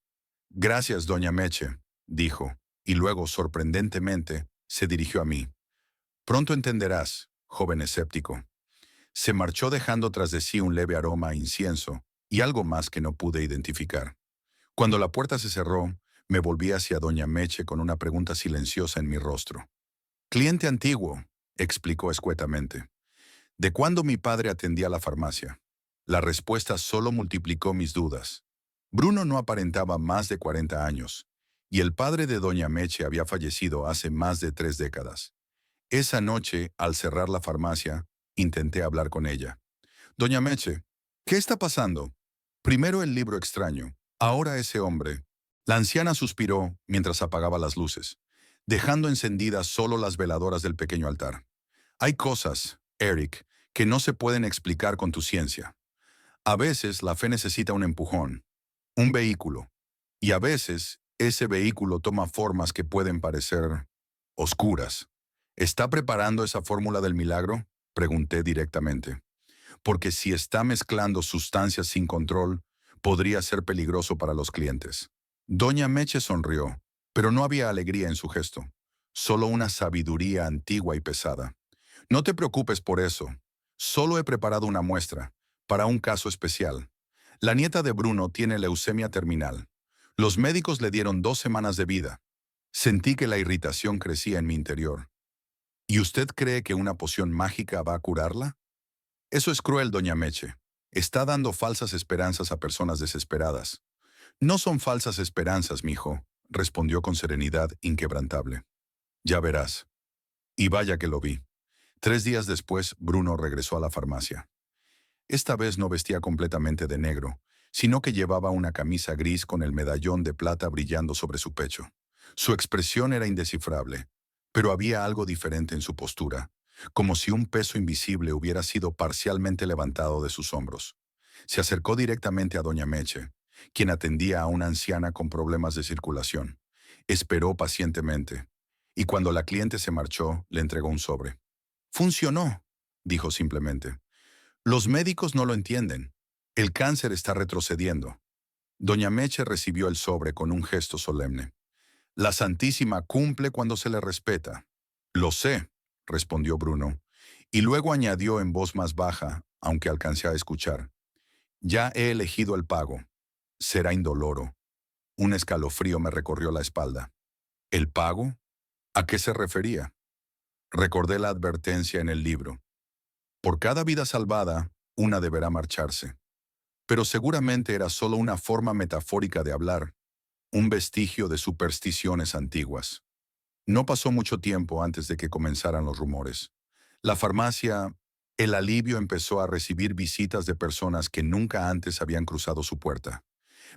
Gracias, doña Meche, dijo, y luego, sorprendentemente, se dirigió a mí. Pronto entenderás, joven escéptico. Se marchó dejando tras de sí un leve aroma a incienso y algo más que no pude identificar. Cuando la puerta se cerró, me volví hacia doña Meche con una pregunta silenciosa en mi rostro. Cliente antiguo, explicó escuetamente. ¿De cuándo mi padre atendía la farmacia? La respuesta solo multiplicó mis dudas. Bruno no aparentaba más de 40 años, y el padre de doña Meche había fallecido hace más de 3 décadas. Esa noche, al cerrar la farmacia, intenté hablar con ella. Doña Meche, ¿qué está pasando? Primero el libro extraño, ahora ese hombre. La anciana suspiró mientras apagaba las luces, dejando encendidas solo las veladoras del pequeño altar. Hay cosas, Eric, que no se pueden explicar con tu ciencia. A veces la fe necesita un empujón, un vehículo, y a veces ese vehículo toma formas que pueden parecer oscuras. ¿Está preparando esa fórmula del milagro?, pregunté directamente. Porque si está mezclando sustancias sin control, podría ser peligroso para los clientes. Doña Meche sonrió, pero no había alegría en su gesto, solo una sabiduría antigua y pesada. No te preocupes por eso. Solo he preparado una muestra, para un caso especial. La nieta de Bruno tiene leucemia terminal. Los médicos le dieron 2 semanas de vida. Sentí que la irritación crecía en mi interior. ¿Y usted cree que una poción mágica va a curarla? Eso es cruel, doña Meche. Está dando falsas esperanzas a personas desesperadas. No son falsas esperanzas, mijo, respondió con serenidad inquebrantable. Ya verás. Y vaya que lo vi. 3 días después, Bruno regresó a la farmacia. Esta vez no vestía completamente de negro, sino que llevaba una camisa gris con el medallón de plata brillando sobre su pecho. Su expresión era indescifrable, pero había algo diferente en su postura, como si un peso invisible hubiera sido parcialmente levantado de sus hombros. Se acercó directamente a doña Meche, quien atendía a una anciana con problemas de circulación. Esperó pacientemente, y cuando la cliente se marchó, le entregó un sobre. «Funcionó», dijo simplemente. «Los médicos no lo entienden. El cáncer está retrocediendo». Doña Meche recibió el sobre con un gesto solemne. «La Santísima cumple cuando se le respeta». «Lo sé», respondió Bruno, y luego añadió en voz más baja, aunque alcancé a escuchar. «Ya he elegido el pago. Será indoloro». Un escalofrío me recorrió la espalda. ¿El pago? ¿A qué se refería? Recordé la advertencia en el libro. Por cada vida salvada, una deberá marcharse. Pero seguramente era solo una forma metafórica de hablar, un vestigio de supersticiones antiguas. No pasó mucho tiempo antes de que comenzaran los rumores. La farmacia, el alivio empezó a recibir visitas de personas que nunca antes habían cruzado su puerta.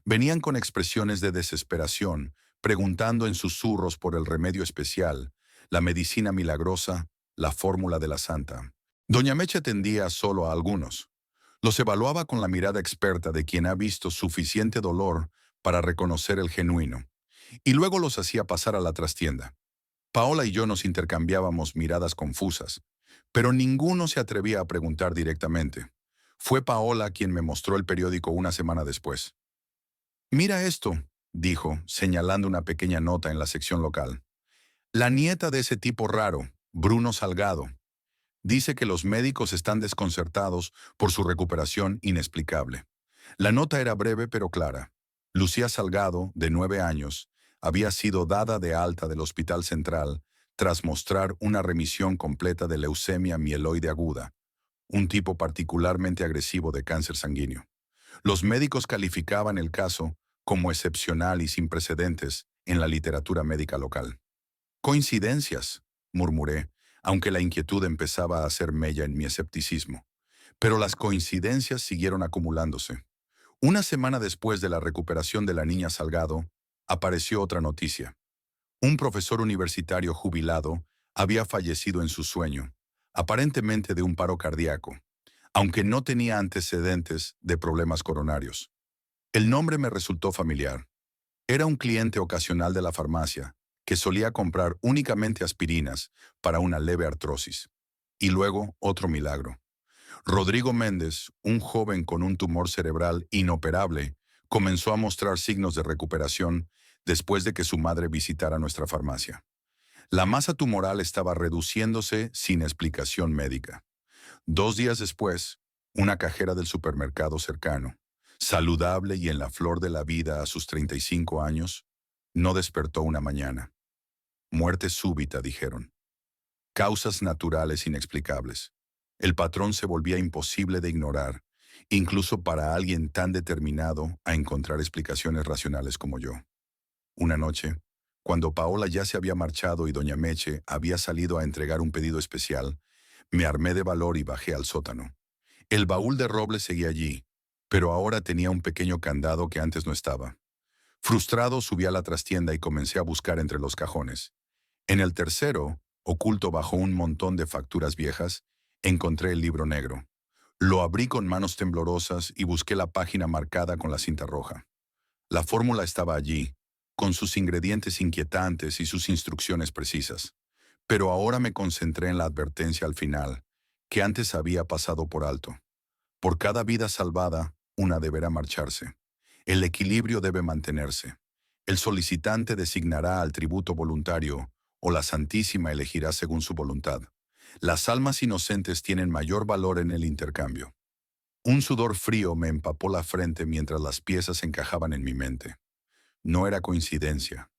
Venían con expresiones de desesperación, preguntando en susurros por el remedio especial, la medicina milagrosa, la fórmula de la santa. Doña Meche atendía solo a algunos. Los evaluaba con la mirada experta de quien ha visto suficiente dolor para reconocer el genuino, y luego los hacía pasar a la trastienda. Paola y yo nos intercambiábamos miradas confusas, pero ninguno se atrevía a preguntar directamente. Fue Paola quien me mostró el periódico una semana después. «Mira esto», dijo, señalando una pequeña nota en la sección local. «La nieta de ese tipo raro, Bruno Salgado, dice que los médicos están desconcertados por su recuperación inexplicable». La nota era breve pero clara. Lucía Salgado, de 9 años, había sido dada de alta del Hospital Central tras mostrar una remisión completa de leucemia mieloide aguda, un tipo particularmente agresivo de cáncer sanguíneo. Los médicos calificaban el caso como excepcional y sin precedentes en la literatura médica local. Coincidencias, murmuré, aunque la inquietud empezaba a hacer mella en mi escepticismo. Pero las coincidencias siguieron acumulándose. Una semana después de la recuperación de la niña Salgado, apareció otra noticia. Un profesor universitario jubilado había fallecido en su sueño, aparentemente de un paro cardíaco, aunque no tenía antecedentes de problemas coronarios. El nombre me resultó familiar. Era un cliente ocasional de la farmacia, que solía comprar únicamente aspirinas para una leve artrosis. Y luego otro milagro. Rodrigo Méndez, un joven con un tumor cerebral inoperable, comenzó a mostrar signos de recuperación después de que su madre visitara nuestra farmacia. La masa tumoral estaba reduciéndose sin explicación médica. 2 días después, una cajera del supermercado cercano, saludable y en la flor de la vida a sus 35 años, no despertó una mañana. Muerte súbita, dijeron. Causas naturales inexplicables. El patrón se volvía imposible de ignorar, incluso para alguien tan determinado a encontrar explicaciones racionales como yo. Una noche, cuando Paola ya se había marchado y doña Meche había salido a entregar un pedido especial, me armé de valor y bajé al sótano. El baúl de roble seguía allí, pero ahora tenía un pequeño candado que antes no estaba. Frustrado, subí a la trastienda y comencé a buscar entre los cajones. En el tercero, oculto bajo un montón de facturas viejas, encontré el libro negro. Lo abrí con manos temblorosas y busqué la página marcada con la cinta roja. La fórmula estaba allí, con sus ingredientes inquietantes y sus instrucciones precisas. Pero ahora me concentré en la advertencia al final, que antes había pasado por alto. Por cada vida salvada, una deberá marcharse. El equilibrio debe mantenerse. El solicitante designará al tributo voluntario o la Santísima elegirá según su voluntad. Las almas inocentes tienen mayor valor en el intercambio. Un sudor frío me empapó la frente mientras las piezas encajaban en mi mente. No era coincidencia.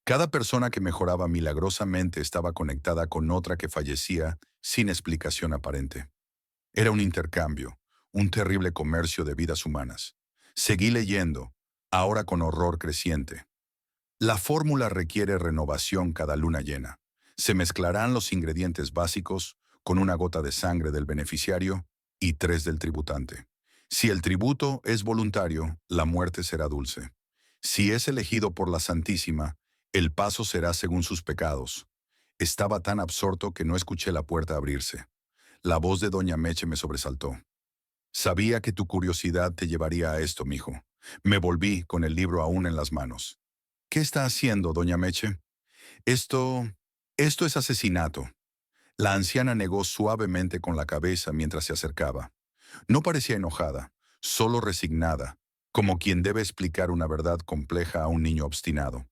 Cada persona que mejoraba milagrosamente estaba conectada con otra que fallecía sin explicación aparente. Era un intercambio, un terrible comercio de vidas humanas. Seguí leyendo, ahora con horror creciente. La fórmula requiere renovación cada luna llena. Se mezclarán los ingredientes básicos con una gota de sangre del beneficiario y 3 del tributante. Si el tributo es voluntario, la muerte será dulce. Si es elegido por la Santísima, el paso será según sus pecados. Estaba tan absorto que no escuché la puerta abrirse. La voz de doña Meche me sobresaltó. Sabía que tu curiosidad te llevaría a esto, mijo. Me volví con el libro aún en las manos. ¿Qué está haciendo, doña Meche? Esto... esto es asesinato. La anciana negó suavemente con la cabeza mientras se acercaba. No parecía enojada, solo resignada, como quien debe explicar una verdad compleja a un niño obstinado.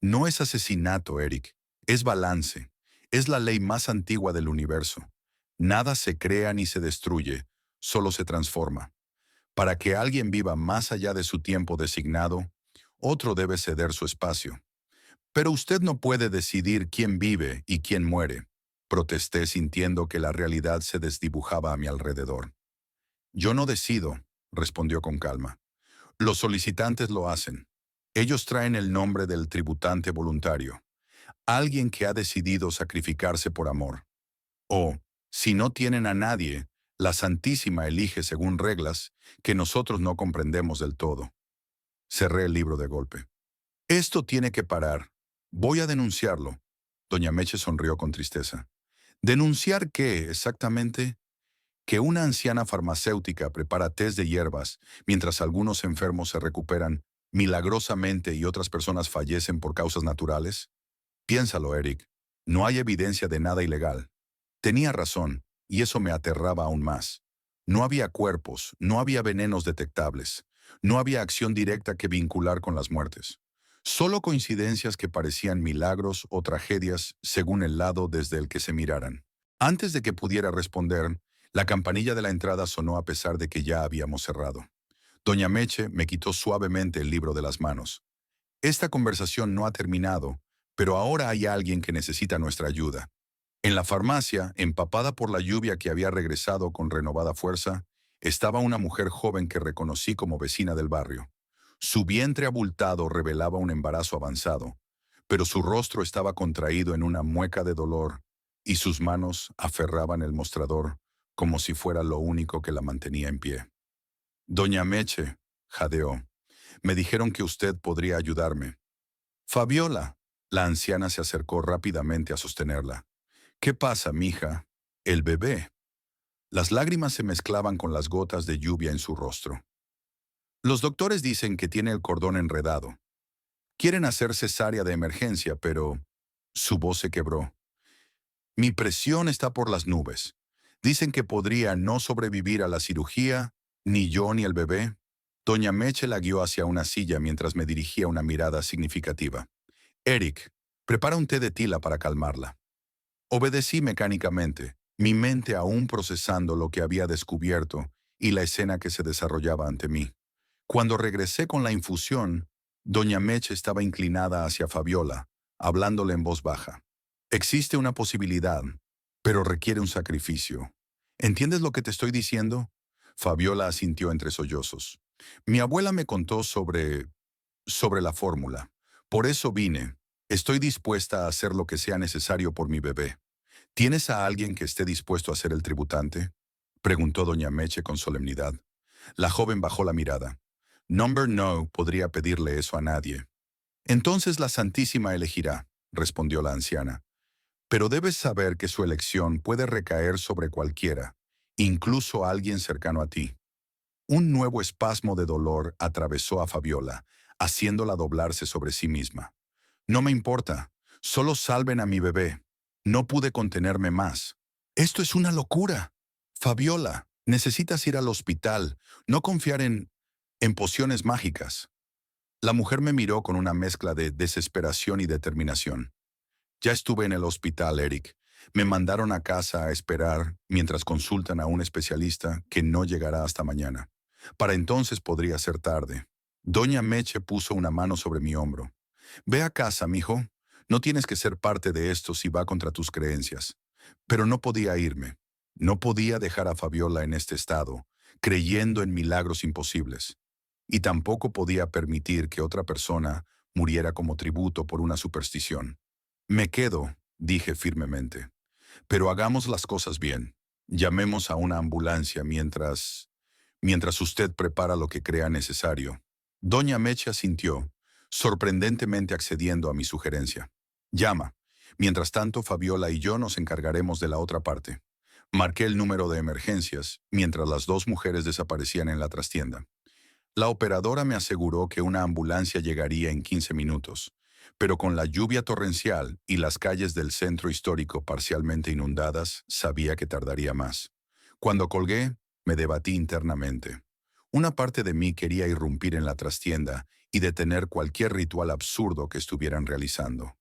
No es asesinato, Eric. Es balance. Es la ley más antigua del universo. Nada se crea ni se destruye, solo se transforma. Para que alguien viva más allá de su tiempo designado, otro debe ceder su espacio. Pero usted no puede decidir quién vive y quién muere, protesté sintiendo que la realidad se desdibujaba a mi alrededor. Yo no decido, respondió con calma. Los solicitantes lo hacen. Ellos traen el nombre del tributante voluntario, alguien que ha decidido sacrificarse por amor. O, si no tienen a nadie, la Santísima elige según reglas que nosotros no comprendemos del todo. Cerré el libro de golpe. Esto tiene que parar. Voy a denunciarlo. Doña Meche sonrió con tristeza. ¿Denunciar qué exactamente? Que una anciana farmacéutica prepara tés de hierbas mientras algunos enfermos se recuperan milagrosamente y otras personas fallecen por causas naturales. Piénsalo, Eric. No hay evidencia de nada ilegal. Tenía razón, y eso me aterraba aún más. No había cuerpos, no había venenos detectables, no había acción directa que vincular con las muertes. Solo coincidencias que parecían milagros o tragedias según el lado desde el que se miraran. Antes de que pudiera responder, la campanilla de la entrada sonó a pesar de que ya habíamos cerrado. Doña Meche me quitó suavemente el libro de las manos. Esta conversación no ha terminado, pero ahora hay alguien que necesita nuestra ayuda. En la farmacia, empapada por la lluvia que había regresado con renovada fuerza, estaba una mujer joven que reconocí como vecina del barrio. Su vientre abultado revelaba un embarazo avanzado, pero su rostro estaba contraído en una mueca de dolor y sus manos aferraban el mostrador como si fuera lo único que la mantenía en pie. Doña Meche, jadeó, me dijeron que usted podría ayudarme. Fabiola, la anciana se acercó rápidamente a sostenerla. ¿Qué pasa, mija? El bebé. Las lágrimas se mezclaban con las gotas de lluvia en su rostro. Los doctores dicen que tiene el cordón enredado. Quieren hacer cesárea de emergencia, pero su voz se quebró. Mi presión está por las nubes. Dicen que podría no sobrevivir a la cirugía, ni yo ni el bebé. Doña Meche la guió hacia una silla mientras me dirigía una mirada significativa. Eric, prepara un té de tila para calmarla. Obedecí mecánicamente, mi mente aún procesando lo que había descubierto y la escena que se desarrollaba ante mí. Cuando regresé con la infusión, doña Meche estaba inclinada hacia Fabiola, hablándole en voz baja. Existe una posibilidad, pero requiere un sacrificio. ¿Entiendes lo que te estoy diciendo? Fabiola asintió entre sollozos. Mi abuela me contó sobre la fórmula. Por eso vine. Estoy dispuesta a hacer lo que sea necesario por mi bebé. ¿Tienes a alguien que esté dispuesto a ser el tributante? Preguntó doña Meche con solemnidad. La joven bajó la mirada. Number No podría pedirle eso a nadie. Entonces la Santísima elegirá, respondió la anciana. Pero debes saber que su elección puede recaer sobre cualquiera, incluso alguien cercano a ti. Un nuevo espasmo de dolor atravesó a Fabiola, haciéndola doblarse sobre sí misma. No me importa, solo salven a mi bebé. No pude contenerme más. Esto es una locura. Fabiola, necesitas ir al hospital, no confiar en pociones mágicas. La mujer me miró con una mezcla de desesperación y determinación. Ya estuve en el hospital, Eric. Me mandaron a casa a esperar mientras consultan a un especialista que no llegará hasta mañana. Para entonces podría ser tarde. Doña Meche puso una mano sobre mi hombro. Ve a casa, mijo. No tienes que ser parte de esto si va contra tus creencias. Pero no podía irme. No podía dejar a Fabiola en este estado, creyendo en milagros imposibles. Y tampoco podía permitir que otra persona muriera como tributo por una superstición. Me quedo, dije firmemente. Pero hagamos las cosas bien. Llamemos a una ambulancia mientras usted prepara lo que crea necesario. Doña Meche asintió, sorprendentemente accediendo a mi sugerencia. Llama. Mientras tanto, Fabiola y yo nos encargaremos de la otra parte. Marqué el número de emergencias, mientras las dos mujeres desaparecían en la trastienda. La operadora me aseguró que una ambulancia llegaría en 15 minutos, pero con la lluvia torrencial y las calles del centro histórico parcialmente inundadas, sabía que tardaría más. Cuando colgué, me debatí internamente. Una parte de mí quería irrumpir en la trastienda y detener cualquier ritual absurdo que estuvieran realizando.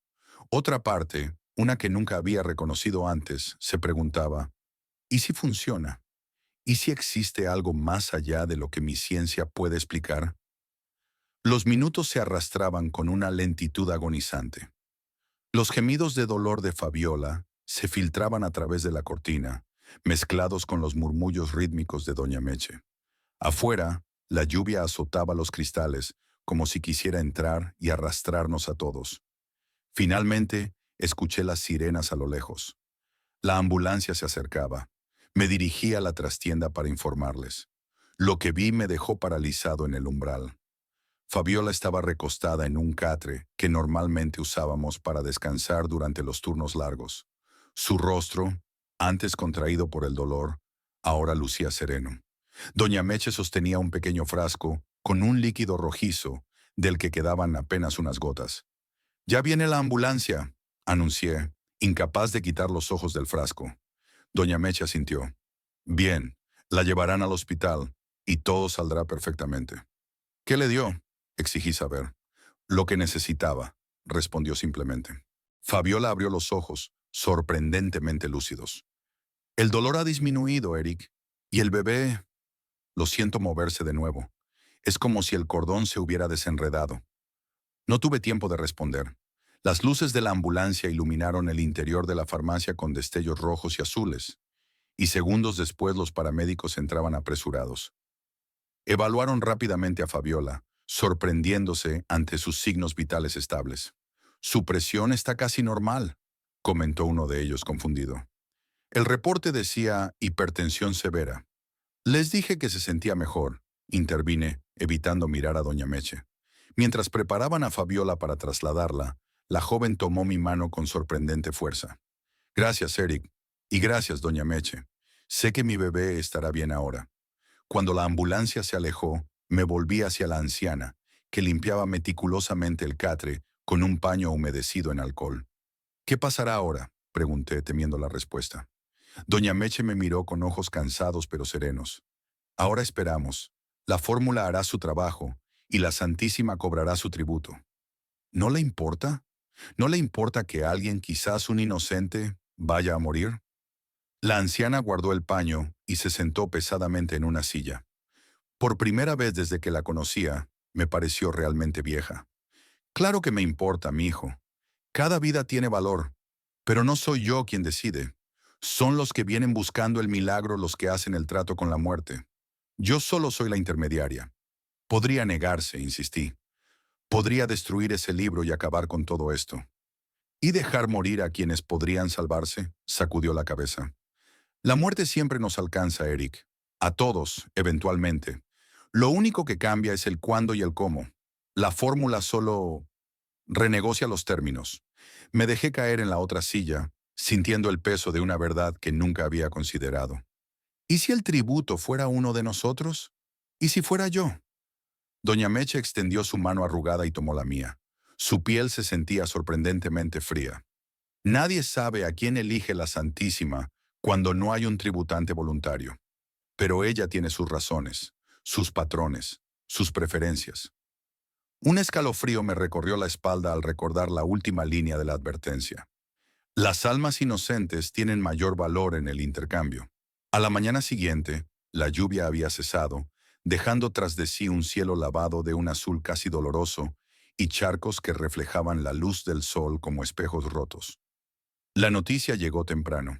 Otra parte, una que nunca había reconocido antes, se preguntaba, ¿y si funciona? ¿Y si existe algo más allá de lo que mi ciencia puede explicar? Los minutos se arrastraban con una lentitud agonizante. Los gemidos de dolor de Fabiola se filtraban a través de la cortina, mezclados con los murmullos rítmicos de doña Meche. Afuera, la lluvia azotaba los cristales como si quisiera entrar y arrastrarnos a todos. Finalmente, escuché las sirenas a lo lejos. La ambulancia se acercaba. Me dirigí a la trastienda para informarles. Lo que vi me dejó paralizado en el umbral. Fabiola estaba recostada en un catre que normalmente usábamos para descansar durante los turnos largos. Su rostro, antes contraído por el dolor, ahora lucía sereno. Doña Meche sostenía un pequeño frasco con un líquido rojizo del que quedaban apenas unas gotas. «Ya viene la ambulancia», anuncié, incapaz de quitar los ojos del frasco. Doña Meche asintió. «Bien, la llevarán al hospital y todo saldrá perfectamente». «¿Qué le dio?», exigí saber. «Lo que necesitaba», respondió simplemente. Fabiola abrió los ojos, sorprendentemente lúcidos. «El dolor ha disminuido, Eric, y el bebé...» Lo siento moverse de nuevo. Es como si el cordón se hubiera desenredado. No tuve tiempo de responder. Las luces de la ambulancia iluminaron el interior de la farmacia con destellos rojos y azules, y segundos después los paramédicos entraban apresurados. Evaluaron rápidamente a Fabiola, sorprendiéndose ante sus signos vitales estables. Su presión está casi normal, comentó uno de ellos confundido. El reporte decía hipertensión severa. Les dije que se sentía mejor, intervine, evitando mirar a doña Meche. Mientras preparaban a Fabiola para trasladarla, la joven tomó mi mano con sorprendente fuerza. Gracias, Eric. Y gracias, doña Meche. Sé que mi bebé estará bien ahora. Cuando la ambulancia se alejó, me volví hacia la anciana, que limpiaba meticulosamente el catre con un paño humedecido en alcohol. ¿Qué pasará ahora?, pregunté, temiendo la respuesta. Doña Meche me miró con ojos cansados pero serenos. Ahora esperamos. La fórmula hará su trabajo y la Santísima cobrará su tributo. ¿No le importa? ¿No le importa que alguien, quizás un inocente, vaya a morir? La anciana guardó el paño y se sentó pesadamente en una silla. Por primera vez desde que la conocía, me pareció realmente vieja. Claro que me importa, mi hijo. Cada vida tiene valor, pero no soy yo quien decide. Son los que vienen buscando el milagro los que hacen el trato con la muerte. Yo solo soy la intermediaria. Podría negarse, insistí. Podría destruir ese libro y acabar con todo esto. ¿Y dejar morir a quienes podrían salvarse?, sacudió la cabeza. La muerte siempre nos alcanza, Eric. A todos, eventualmente. Lo único que cambia es el cuándo y el cómo. La fórmula solo renegocia los términos. Me dejé caer en la otra silla, sintiendo el peso de una verdad que nunca había considerado. ¿Y si el tributo fuera uno de nosotros? ¿Y si fuera yo? Doña Meche extendió su mano arrugada y tomó la mía. Su piel se sentía sorprendentemente fría. Nadie sabe a quién elige la Santísima cuando no hay un tributante voluntario. Pero ella tiene sus razones, sus patrones, sus preferencias. Un escalofrío me recorrió la espalda al recordar la última línea de la advertencia. Las almas inocentes tienen mayor valor en el intercambio. A la mañana siguiente, la lluvia había cesado, dejando tras de sí un cielo lavado de un azul casi doloroso y charcos que reflejaban la luz del sol como espejos rotos. La noticia llegó temprano.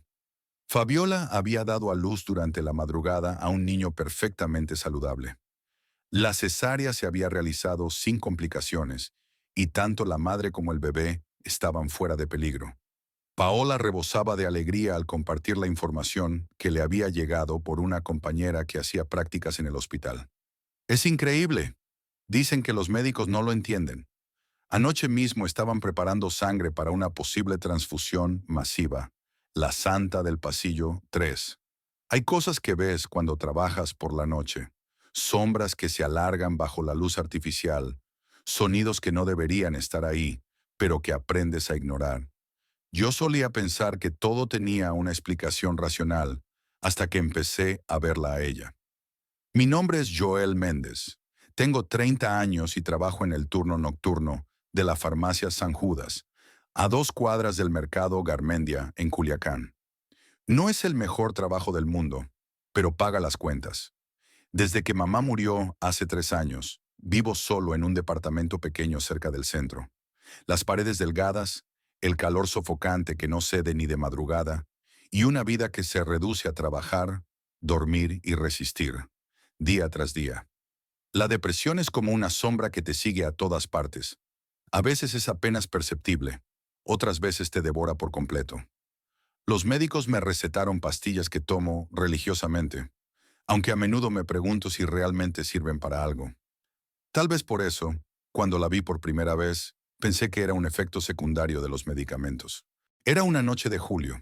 Fabiola había dado a luz durante la madrugada a un niño perfectamente saludable. La cesárea se había realizado sin complicaciones y tanto la madre como el bebé estaban fuera de peligro. Paola rebosaba de alegría al compartir la información que le había llegado por una compañera que hacía prácticas en el hospital. Es increíble. Dicen que los médicos no lo entienden. Anoche mismo estaban preparando sangre para una posible transfusión masiva. La santa del pasillo 3. Hay cosas que ves cuando trabajas por la noche. Sombras que se alargan bajo la luz artificial. Sonidos que no deberían estar ahí, pero que aprendes a ignorar. Yo solía pensar que todo tenía una explicación racional, hasta que empecé a verla a ella. Mi nombre es Joel Méndez. Tengo 30 años y trabajo en el turno nocturno de la farmacia San Judas, a 2 cuadras del mercado Garmendia, en Culiacán. No es el mejor trabajo del mundo, pero paga las cuentas. Desde que mamá murió hace 3 años, vivo solo en un departamento pequeño cerca del centro. Las paredes delgadas, el calor sofocante que no cede ni de madrugada, y una vida que se reduce a trabajar, dormir y resistir, día tras día. La depresión es como una sombra que te sigue a todas partes. A veces es apenas perceptible, otras veces te devora por completo. Los médicos me recetaron pastillas que tomo religiosamente, aunque a menudo me pregunto si realmente sirven para algo. Tal vez por eso, cuando la vi por primera vez, pensé que era un efecto secundario de los medicamentos. Era una noche de julio.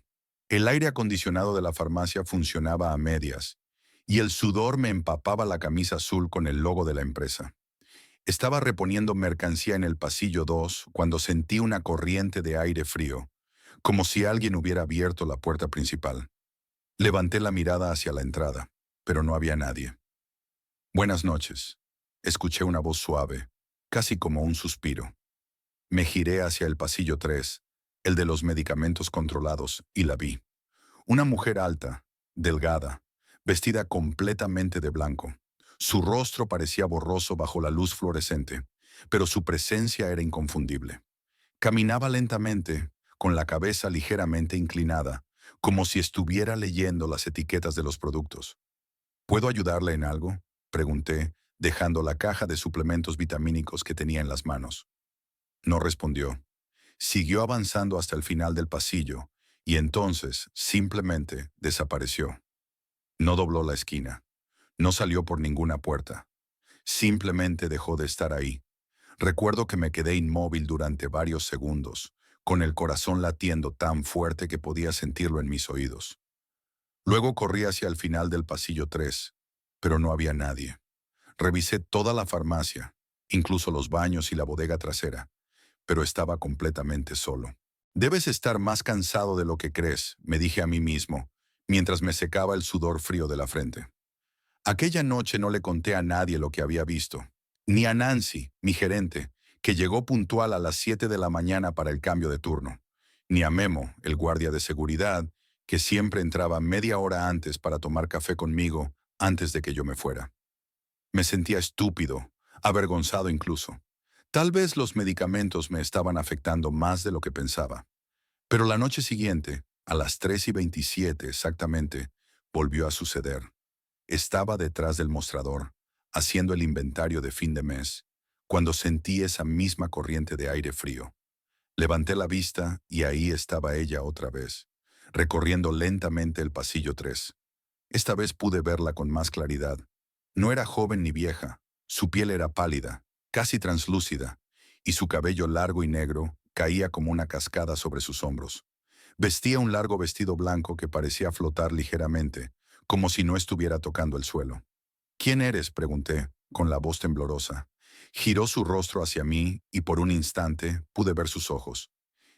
El aire acondicionado de la farmacia funcionaba a medias, y el sudor me empapaba la camisa azul con el logo de la empresa. Estaba reponiendo mercancía en el pasillo 2 cuando sentí una corriente de aire frío, como si alguien hubiera abierto la puerta principal. Levanté la mirada hacia la entrada, pero no había nadie. Buenas noches. Escuché una voz suave, casi como un suspiro. Me giré hacia el pasillo 3, el de los medicamentos controlados, y la vi. Una mujer alta, delgada, vestida completamente de blanco. Su rostro parecía borroso bajo la luz fluorescente, pero su presencia era inconfundible. Caminaba lentamente, con la cabeza ligeramente inclinada, como si estuviera leyendo las etiquetas de los productos. ¿Puedo ayudarle en algo?, pregunté, dejando la caja de suplementos vitamínicos que tenía en las manos. No respondió. Siguió avanzando hasta el final del pasillo, y entonces, simplemente, desapareció. No dobló la esquina. No salió por ninguna puerta. Simplemente dejó de estar ahí. Recuerdo que me quedé inmóvil durante varios segundos, con el corazón latiendo tan fuerte que podía sentirlo en mis oídos. Luego corrí hacia el final del pasillo 3, pero no había nadie. Revisé toda la farmacia, incluso los baños y la bodega trasera, pero estaba completamente solo. Debes estar más cansado de lo que crees, me dije a mí mismo, mientras me secaba el sudor frío de la frente. Aquella noche no le conté a nadie lo que había visto, ni a Nancy, mi gerente, que llegó puntual a las 7 de la mañana para el cambio de turno, ni a Memo, el guardia de seguridad, que siempre entraba media hora antes para tomar café conmigo antes de que yo me fuera. Me sentía estúpido, avergonzado incluso. Tal vez los medicamentos me estaban afectando más de lo que pensaba. Pero la noche siguiente, a las 3:27 exactamente, volvió a suceder. Estaba detrás del mostrador, haciendo el inventario de fin de mes, cuando sentí esa misma corriente de aire frío. Levanté la vista y ahí estaba ella otra vez, recorriendo lentamente el pasillo 3. Esta vez pude verla con más claridad. No era joven ni vieja, su piel era pálida, casi translúcida, y su cabello largo y negro caía como una cascada sobre sus hombros. Vestía un largo vestido blanco que parecía flotar ligeramente, como si no estuviera tocando el suelo. ¿Quién eres?, pregunté, con la voz temblorosa. Giró su rostro hacia mí y por un instante pude ver sus ojos.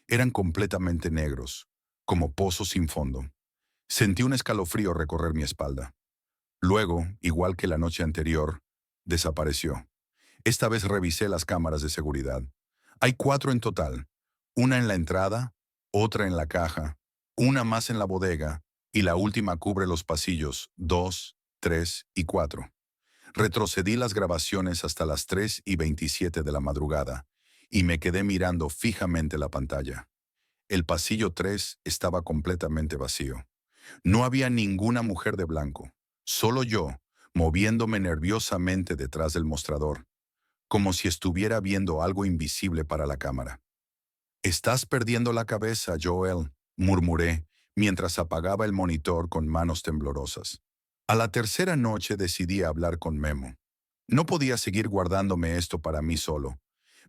Eran completamente negros, como pozos sin fondo. Sentí un escalofrío recorrer mi espalda. Luego, igual que la noche anterior, desapareció. Esta vez revisé las cámaras de seguridad. Hay 4 en total. Una en la entrada, otra en la caja, una más en la bodega, y la última cubre los pasillos 2, 3 y 4. Retrocedí las grabaciones hasta las 3:27 de la madrugada, y me quedé mirando fijamente la pantalla. El pasillo 3 estaba completamente vacío. No había ninguna mujer de blanco, solo yo, moviéndome nerviosamente detrás del mostrador, como si estuviera viendo algo invisible para la cámara. «Estás perdiendo la cabeza, Joel», murmuré, mientras apagaba el monitor con manos temblorosas. A la tercera noche decidí hablar con Memo. No podía seguir guardándome esto para mí solo.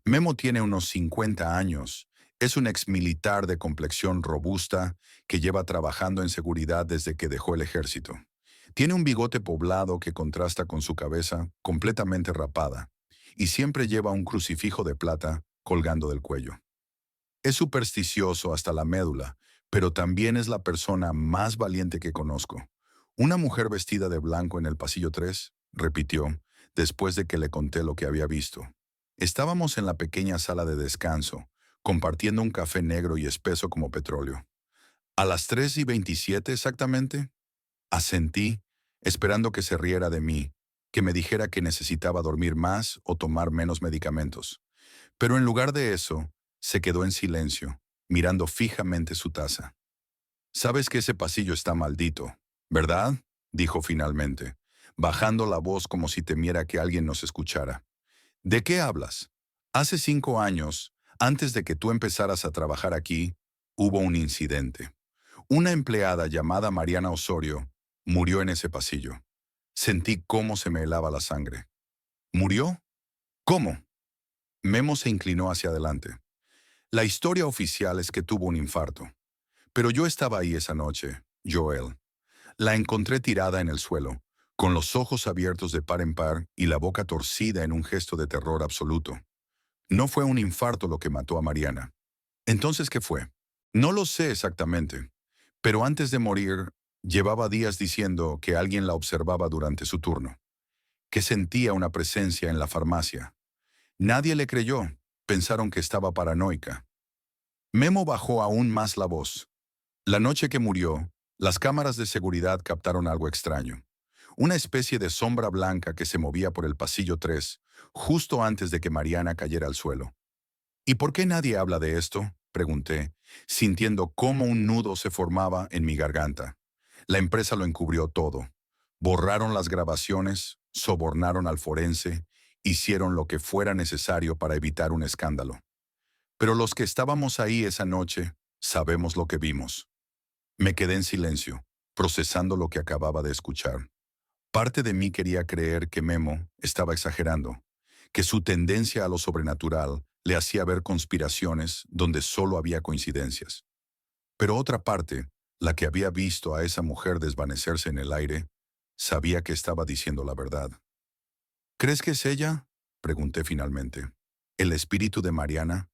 Memo tiene unos 50 años. Es un exmilitar de complexión robusta que lleva trabajando en seguridad desde que dejó el ejército. Tiene un bigote poblado que contrasta con su cabeza completamente rapada, y siempre lleva un crucifijo de plata colgando del cuello. Es supersticioso hasta la médula, pero también es la persona más valiente que conozco. «Una mujer vestida de blanco en el pasillo 3», repitió, después de que le conté lo que había visto. Estábamos en la pequeña sala de descanso, compartiendo un café negro y espeso como petróleo. «¿A las 3:27 exactamente?», asentí, esperando que se riera de mí, que me dijera que necesitaba dormir más o tomar menos medicamentos. Pero en lugar de eso, se quedó en silencio, mirando fijamente su taza. «Sabes que ese pasillo está maldito, ¿verdad?», dijo finalmente, bajando la voz como si temiera que alguien nos escuchara. «¿De qué hablas? Hace 5 años, antes de que tú empezaras a trabajar aquí, hubo un incidente. Una empleada llamada Mariana Osorio murió en ese pasillo. Sentí cómo se me helaba la sangre». «¿Murió? ¿Cómo?». Memo se inclinó hacia adelante. «La historia oficial es que tuvo un infarto. Pero yo estaba ahí esa noche, Joel. La encontré tirada en el suelo, con los ojos abiertos de par en par y la boca torcida en un gesto de terror absoluto. No fue un infarto lo que mató a Mariana». «¿Entonces qué fue?». «No lo sé exactamente, pero antes de morir, llevaba días diciendo que alguien la observaba durante su turno, que sentía una presencia en la farmacia. Nadie le creyó, pensaron que estaba paranoica». Memo bajó aún más la voz. «La noche que murió, las cámaras de seguridad captaron algo extraño. una especie de sombra blanca que se movía por el pasillo 3, justo antes de que Mariana cayera al suelo. ¿Y por qué nadie habla de esto?, pregunté, sintiendo cómo un nudo se formaba en mi garganta. La empresa lo encubrió todo. Borraron las grabaciones, sobornaron al forense, hicieron lo que fuera necesario para evitar un escándalo. Pero los que estábamos ahí esa noche, sabemos lo que vimos. Me quedé en silencio, procesando lo que acababa de escuchar. Parte de mí quería creer que Memo estaba exagerando, que su tendencia a lo sobrenatural le hacía ver conspiraciones donde solo había coincidencias. Pero otra parte, la que había visto a esa mujer desvanecerse en el aire, sabía que estaba diciendo la verdad. ¿Crees que es ella?, pregunté finalmente. ¿El espíritu de Mariana?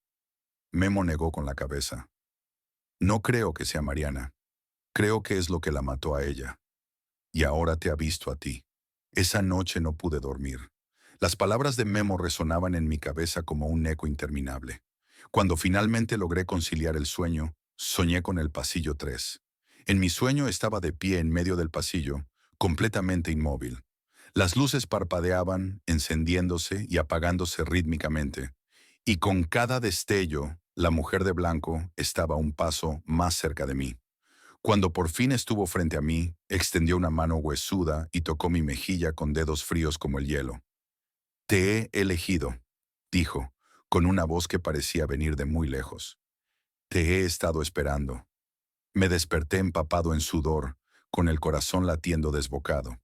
Memo negó con la cabeza. No creo que sea Mariana. Creo que es lo que la mató a ella. Y ahora te ha visto a ti. Esa noche no pude dormir. Las palabras de Memo resonaban en mi cabeza como un eco interminable. Cuando finalmente logré conciliar el sueño, soñé con el pasillo 3. En mi sueño estaba de pie en medio del pasillo, completamente inmóvil. Las luces parpadeaban, encendiéndose y apagándose rítmicamente. Y con cada destello, la mujer de blanco estaba un paso más cerca de mí. Cuando por fin estuvo frente a mí, extendió una mano huesuda y tocó mi mejilla con dedos fríos como el hielo. Te he elegido, dijo, con una voz que parecía venir de muy lejos. Te he estado esperando. Me desperté empapado en sudor, con el corazón latiendo desbocado.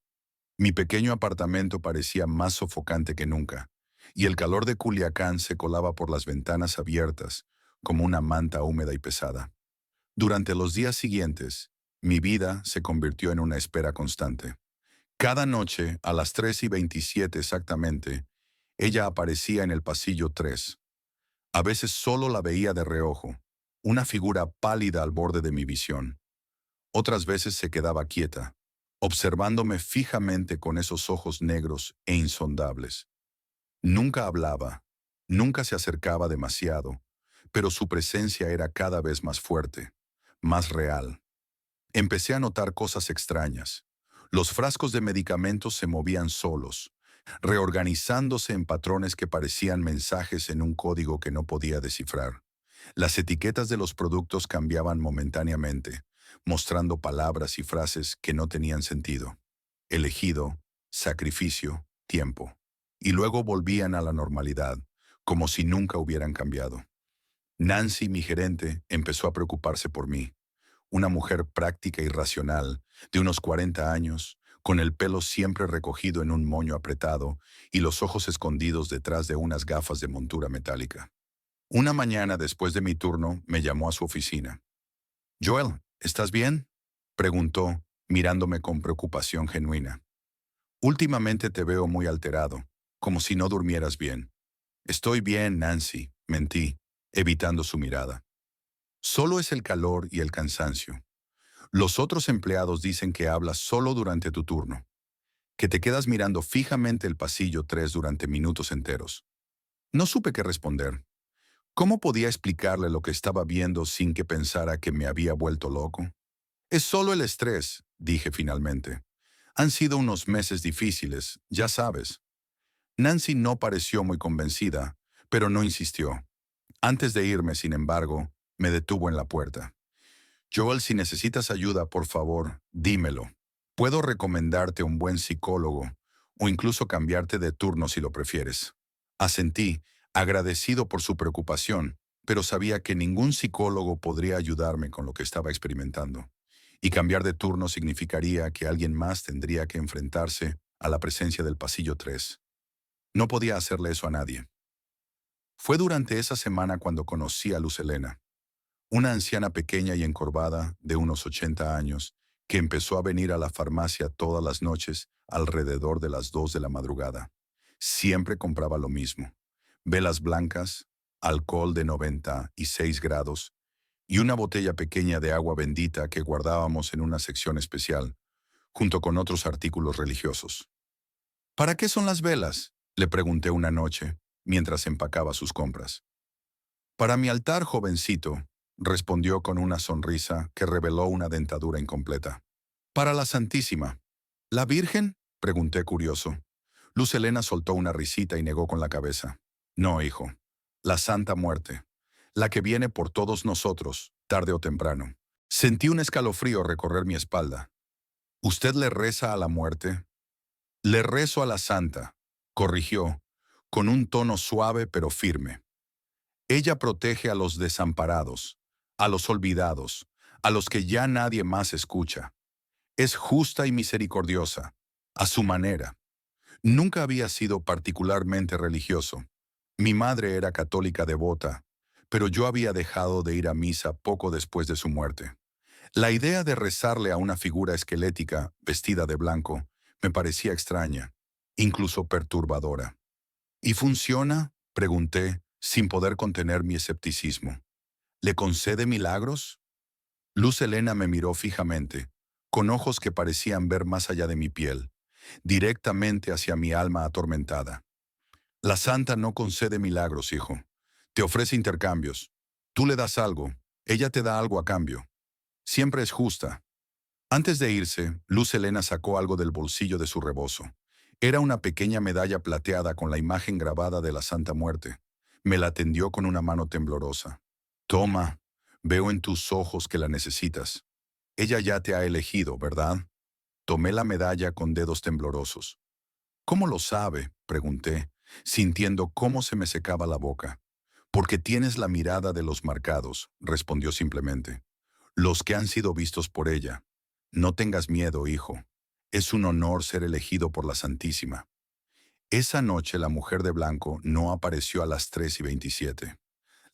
Mi pequeño apartamento parecía más sofocante que nunca, y el calor de Culiacán se colaba por las ventanas abiertas, como una manta húmeda y pesada. Durante los días siguientes, mi vida se convirtió en una espera constante. Cada noche, a las 3:27 exactamente, ella aparecía en el pasillo 3. A veces solo la veía de reojo, una figura pálida al borde de mi visión. Otras veces se quedaba quieta, observándome fijamente con esos ojos negros e insondables. Nunca hablaba, nunca se acercaba demasiado, pero su presencia era cada vez más fuerte, más real. Empecé a notar cosas extrañas. Los frascos de medicamentos se movían solos, reorganizándose en patrones que parecían mensajes en un código que no podía descifrar. Las etiquetas de los productos cambiaban momentáneamente, mostrando palabras y frases que no tenían sentido. Elegido, sacrificio, tiempo. Y luego volvían a la normalidad, como si nunca hubieran cambiado. Nancy, mi gerente, empezó a preocuparse por mí. Una mujer práctica y racional, de unos 40 años, con el pelo siempre recogido en un moño apretado y los ojos escondidos detrás de unas gafas de montura metálica. Una mañana después de mi turno, me llamó a su oficina. «Joel, ¿estás bien?», preguntó, mirándome con preocupación genuina. «Últimamente te veo muy alterado, como si no durmieras bien». «Estoy bien, Nancy», mentí, evitando su mirada. «Solo es el calor y el cansancio. Los otros empleados dicen que hablas solo durante tu turno, que te quedas mirando fijamente el pasillo 3 durante minutos enteros». No supe qué responder. ¿Cómo podía explicarle lo que estaba viendo sin que pensara que me había vuelto loco? «Es solo el estrés», dije finalmente. «Han sido unos meses difíciles, ya sabes». Nancy no pareció muy convencida, pero no insistió. Antes de irme, sin embargo, me detuvo en la puerta. «Joel, si necesitas ayuda, por favor, dímelo. Puedo recomendarte un buen psicólogo o incluso cambiarte de turno si lo prefieres». Asentí, agradecido por su preocupación, pero sabía que ningún psicólogo podría ayudarme con lo que estaba experimentando. Y cambiar de turno significaría que alguien más tendría que enfrentarse a la presencia del pasillo 3. No podía hacerle eso a nadie. Fue durante esa semana cuando conocí a Luz Helena, una anciana pequeña y encorvada de unos 80 años, que empezó a venir a la farmacia todas las noches alrededor de las 2 de la madrugada. Siempre compraba lo mismo: velas blancas, alcohol de 96 grados y una botella pequeña de agua bendita que guardábamos en una sección especial, junto con otros artículos religiosos. «¿Para qué son las velas?», le pregunté una noche, mientras empacaba sus compras. «Para mi altar, jovencito», respondió con una sonrisa que reveló una dentadura incompleta. «¿Para la Santísima? ¿La Virgen?». Pregunté curioso. Luz Helena soltó una risita y negó con la cabeza. No, hijo. La Santa Muerte. La que viene por todos nosotros, tarde o temprano. Sentí un escalofrío recorrer mi espalda. ¿Usted le reza a la muerte? Le rezo a la Santa, corrigió, con un tono suave pero firme. Ella protege a los desamparados, a los olvidados, a los que ya nadie más escucha. Es justa y misericordiosa, a su manera. Nunca había sido particularmente religioso. Mi madre era católica devota, pero yo había dejado de ir a misa poco después de su muerte. La idea de rezarle a una figura esquelética, vestida de blanco, me parecía extraña, incluso perturbadora. ¿Y funciona?, pregunté, sin poder contener mi escepticismo. ¿Le concede milagros? Luz Helena me miró fijamente, con ojos que parecían ver más allá de mi piel, directamente hacia mi alma atormentada. La Santa no concede milagros, hijo. Te ofrece intercambios. Tú le das algo, ella te da algo a cambio. Siempre es justa. Antes de irse, Luz Helena sacó algo del bolsillo de su rebozo. Era una pequeña medalla plateada con la imagen grabada de la Santa Muerte. Me la tendió con una mano temblorosa. Toma, veo en tus ojos que la necesitas. Ella ya te ha elegido, ¿verdad? Tomé la medalla con dedos temblorosos. ¿Cómo lo sabe?, pregunté, sintiendo cómo se me secaba la boca. Porque tienes la mirada de los marcados, respondió simplemente. Los que han sido vistos por ella. No tengas miedo, hijo. Es un honor ser elegido por la Santísima. Esa noche la mujer de blanco no apareció a las 3:27.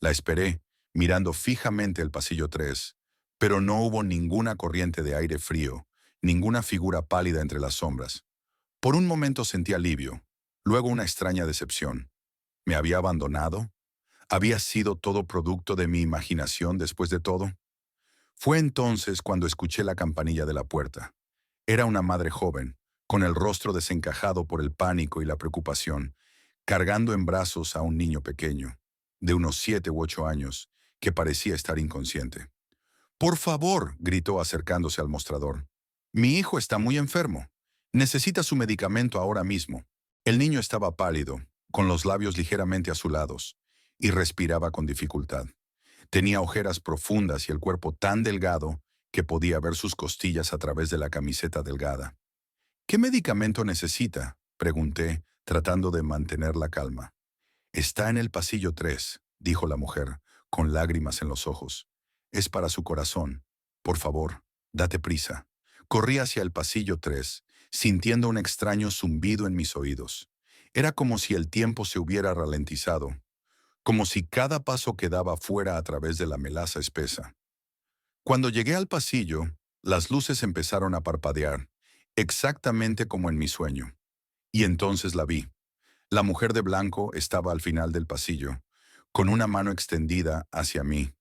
La esperé, mirando fijamente el pasillo 3, pero no hubo ninguna corriente de aire frío, ninguna figura pálida entre las sombras. Por un momento sentí alivio, luego una extraña decepción. ¿Me había abandonado? ¿Había sido todo producto de mi imaginación después de todo? Fue entonces cuando escuché la campanilla de la puerta. Era una madre joven, con el rostro desencajado por el pánico y la preocupación, cargando en brazos a un niño pequeño, de unos 7 u 8 años, que parecía estar inconsciente. «Por favor», gritó acercándose al mostrador. «Mi hijo está muy enfermo. Necesita su medicamento ahora mismo». El niño estaba pálido, con los labios ligeramente azulados, y respiraba con dificultad. Tenía ojeras profundas y el cuerpo tan delgado que podía ver sus costillas a través de la camiseta delgada. «¿Qué medicamento necesita?», pregunté, tratando de mantener la calma. «Está en el pasillo 3», dijo la mujer, con lágrimas en los ojos. «Es para su corazón. Por favor, date prisa». Corrí hacia el pasillo 3, sintiendo un extraño zumbido en mis oídos. Era como si el tiempo se hubiera ralentizado, como si cada paso que daba fuera a través de la melaza espesa. Cuando llegué al pasillo, las luces empezaron a parpadear, exactamente como en mi sueño. Y entonces la vi. La mujer de blanco estaba al final del pasillo, con una mano extendida hacia mí.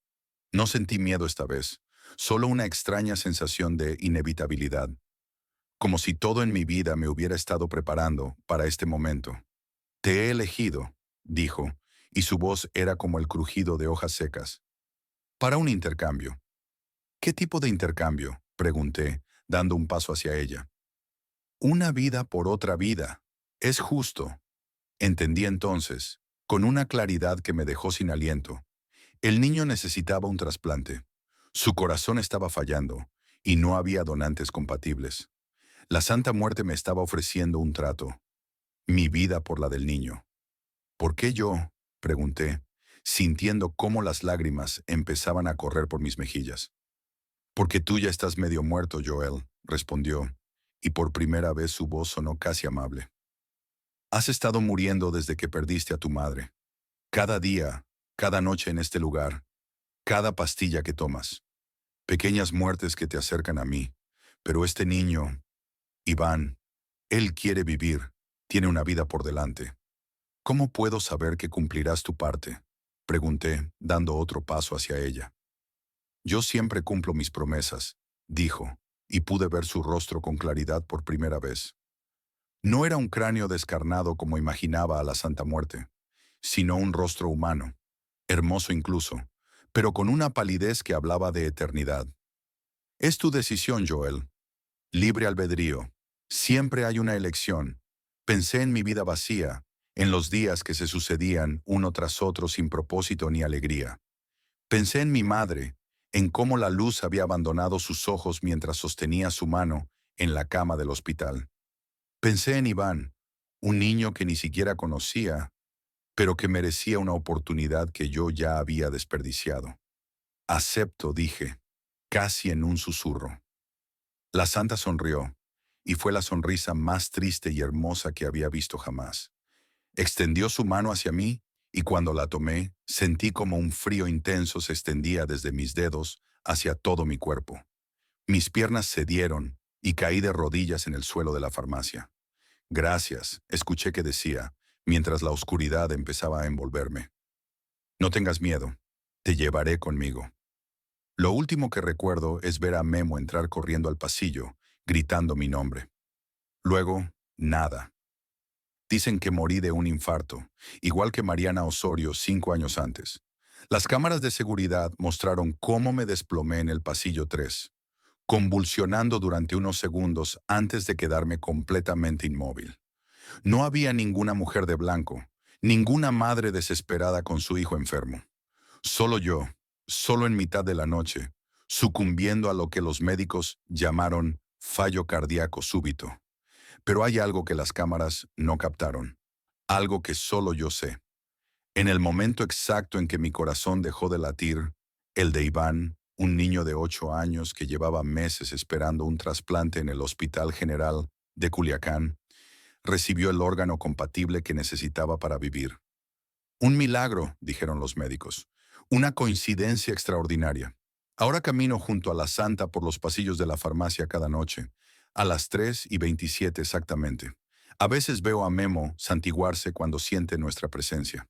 No sentí miedo esta vez, solo una extraña sensación de inevitabilidad, como si todo en mi vida me hubiera estado preparando para este momento. «Te he elegido», dijo, y su voz era como el crujido de hojas secas. «Para un intercambio». «¿Qué tipo de intercambio?», pregunté, dando un paso hacia ella. «Una vida por otra vida. Es justo». Entendí entonces, con una claridad que me dejó sin aliento. El niño necesitaba un trasplante. Su corazón estaba fallando, y no había donantes compatibles. La Santa Muerte me estaba ofreciendo un trato. Mi vida por la del niño. «¿Por qué yo?», pregunté, sintiendo cómo las lágrimas empezaban a correr por mis mejillas. «Porque tú ya estás medio muerto, Joel», respondió, y por primera vez su voz sonó casi amable. «Has estado muriendo desde que perdiste a tu madre. Cada día, cada noche en este lugar, cada pastilla que tomas. Pequeñas muertes que te acercan a mí. Pero este niño, Iván, él quiere vivir, tiene una vida por delante. ¿Cómo puedo saber que cumplirás tu parte?», pregunté, dando otro paso hacia ella. «Yo siempre cumplo mis promesas», dijo, y pude ver su rostro con claridad por primera vez. No era un cráneo descarnado como imaginaba a la Santa Muerte, sino un rostro humano, hermoso incluso, pero con una palidez que hablaba de eternidad. «Es tu decisión, Joel. Libre albedrío. Siempre hay una elección. Pensé en mi vida vacía, en los días que se sucedían uno tras otro sin propósito ni alegría. Pensé en mi madre, en cómo la luz había abandonado sus ojos mientras sostenía su mano en la cama del hospital. Pensé en Iván, un niño que ni siquiera conocía, pero que merecía una oportunidad que yo ya había desperdiciado. Acepto, dije, casi en un susurro. La santa sonrió, y fue la sonrisa más triste y hermosa que había visto jamás. Extendió su mano hacia mí, y cuando la tomé, sentí como un frío intenso se extendía desde mis dedos hacia todo mi cuerpo. Mis piernas cedieron, y caí de rodillas en el suelo de la farmacia. Gracias, escuché que decía, mientras la oscuridad empezaba a envolverme. No tengas miedo, te llevaré conmigo. Lo último que recuerdo es ver a Memo entrar corriendo al pasillo, gritando mi nombre. Luego, nada. Dicen que morí de un infarto, igual que Mariana Osorio 5 años antes. Las cámaras de seguridad mostraron cómo me desplomé en el pasillo 3, convulsionando durante unos segundos antes de quedarme completamente inmóvil. No había ninguna mujer de blanco, ninguna madre desesperada con su hijo enfermo. Solo yo, solo en mitad de la noche, sucumbiendo a lo que los médicos llamaron fallo cardíaco súbito. Pero hay algo que las cámaras no captaron, algo que solo yo sé. En el momento exacto en que mi corazón dejó de latir, el de Iván, un niño de 8 años que llevaba meses esperando un trasplante en el Hospital General de Culiacán, recibió el órgano compatible que necesitaba para vivir. Un milagro, dijeron los médicos. Una coincidencia extraordinaria. Ahora camino junto a la santa por los pasillos de la farmacia cada noche, a las 3:27 exactamente. A veces veo a Memo santiguarse cuando siente nuestra presencia.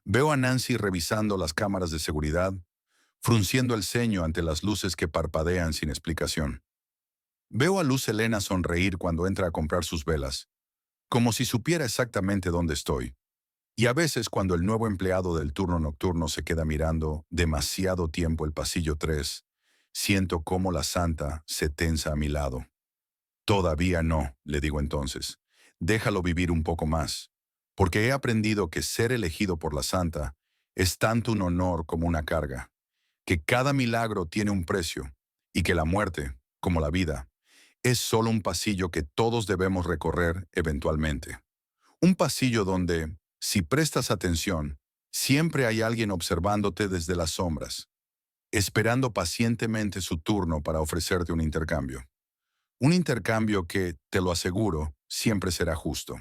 Veo a Nancy revisando las cámaras de seguridad, frunciendo el ceño ante las luces que parpadean sin explicación. Veo a Luz Helena sonreír cuando entra a comprar sus velas, como si supiera exactamente dónde estoy. Y a veces cuando el nuevo empleado del turno nocturno se queda mirando demasiado tiempo el pasillo 3, siento cómo la santa se tensa a mi lado. Todavía no, le digo entonces. Déjalo vivir un poco más, porque he aprendido que ser elegido por la santa es tanto un honor como una carga, que cada milagro tiene un precio y que la muerte, como la vida, es solo un pasillo que todos debemos recorrer eventualmente. Un pasillo donde, si prestas atención, siempre hay alguien observándote desde las sombras, esperando pacientemente su turno para ofrecerte un intercambio. Un intercambio que, te lo aseguro, siempre será justo.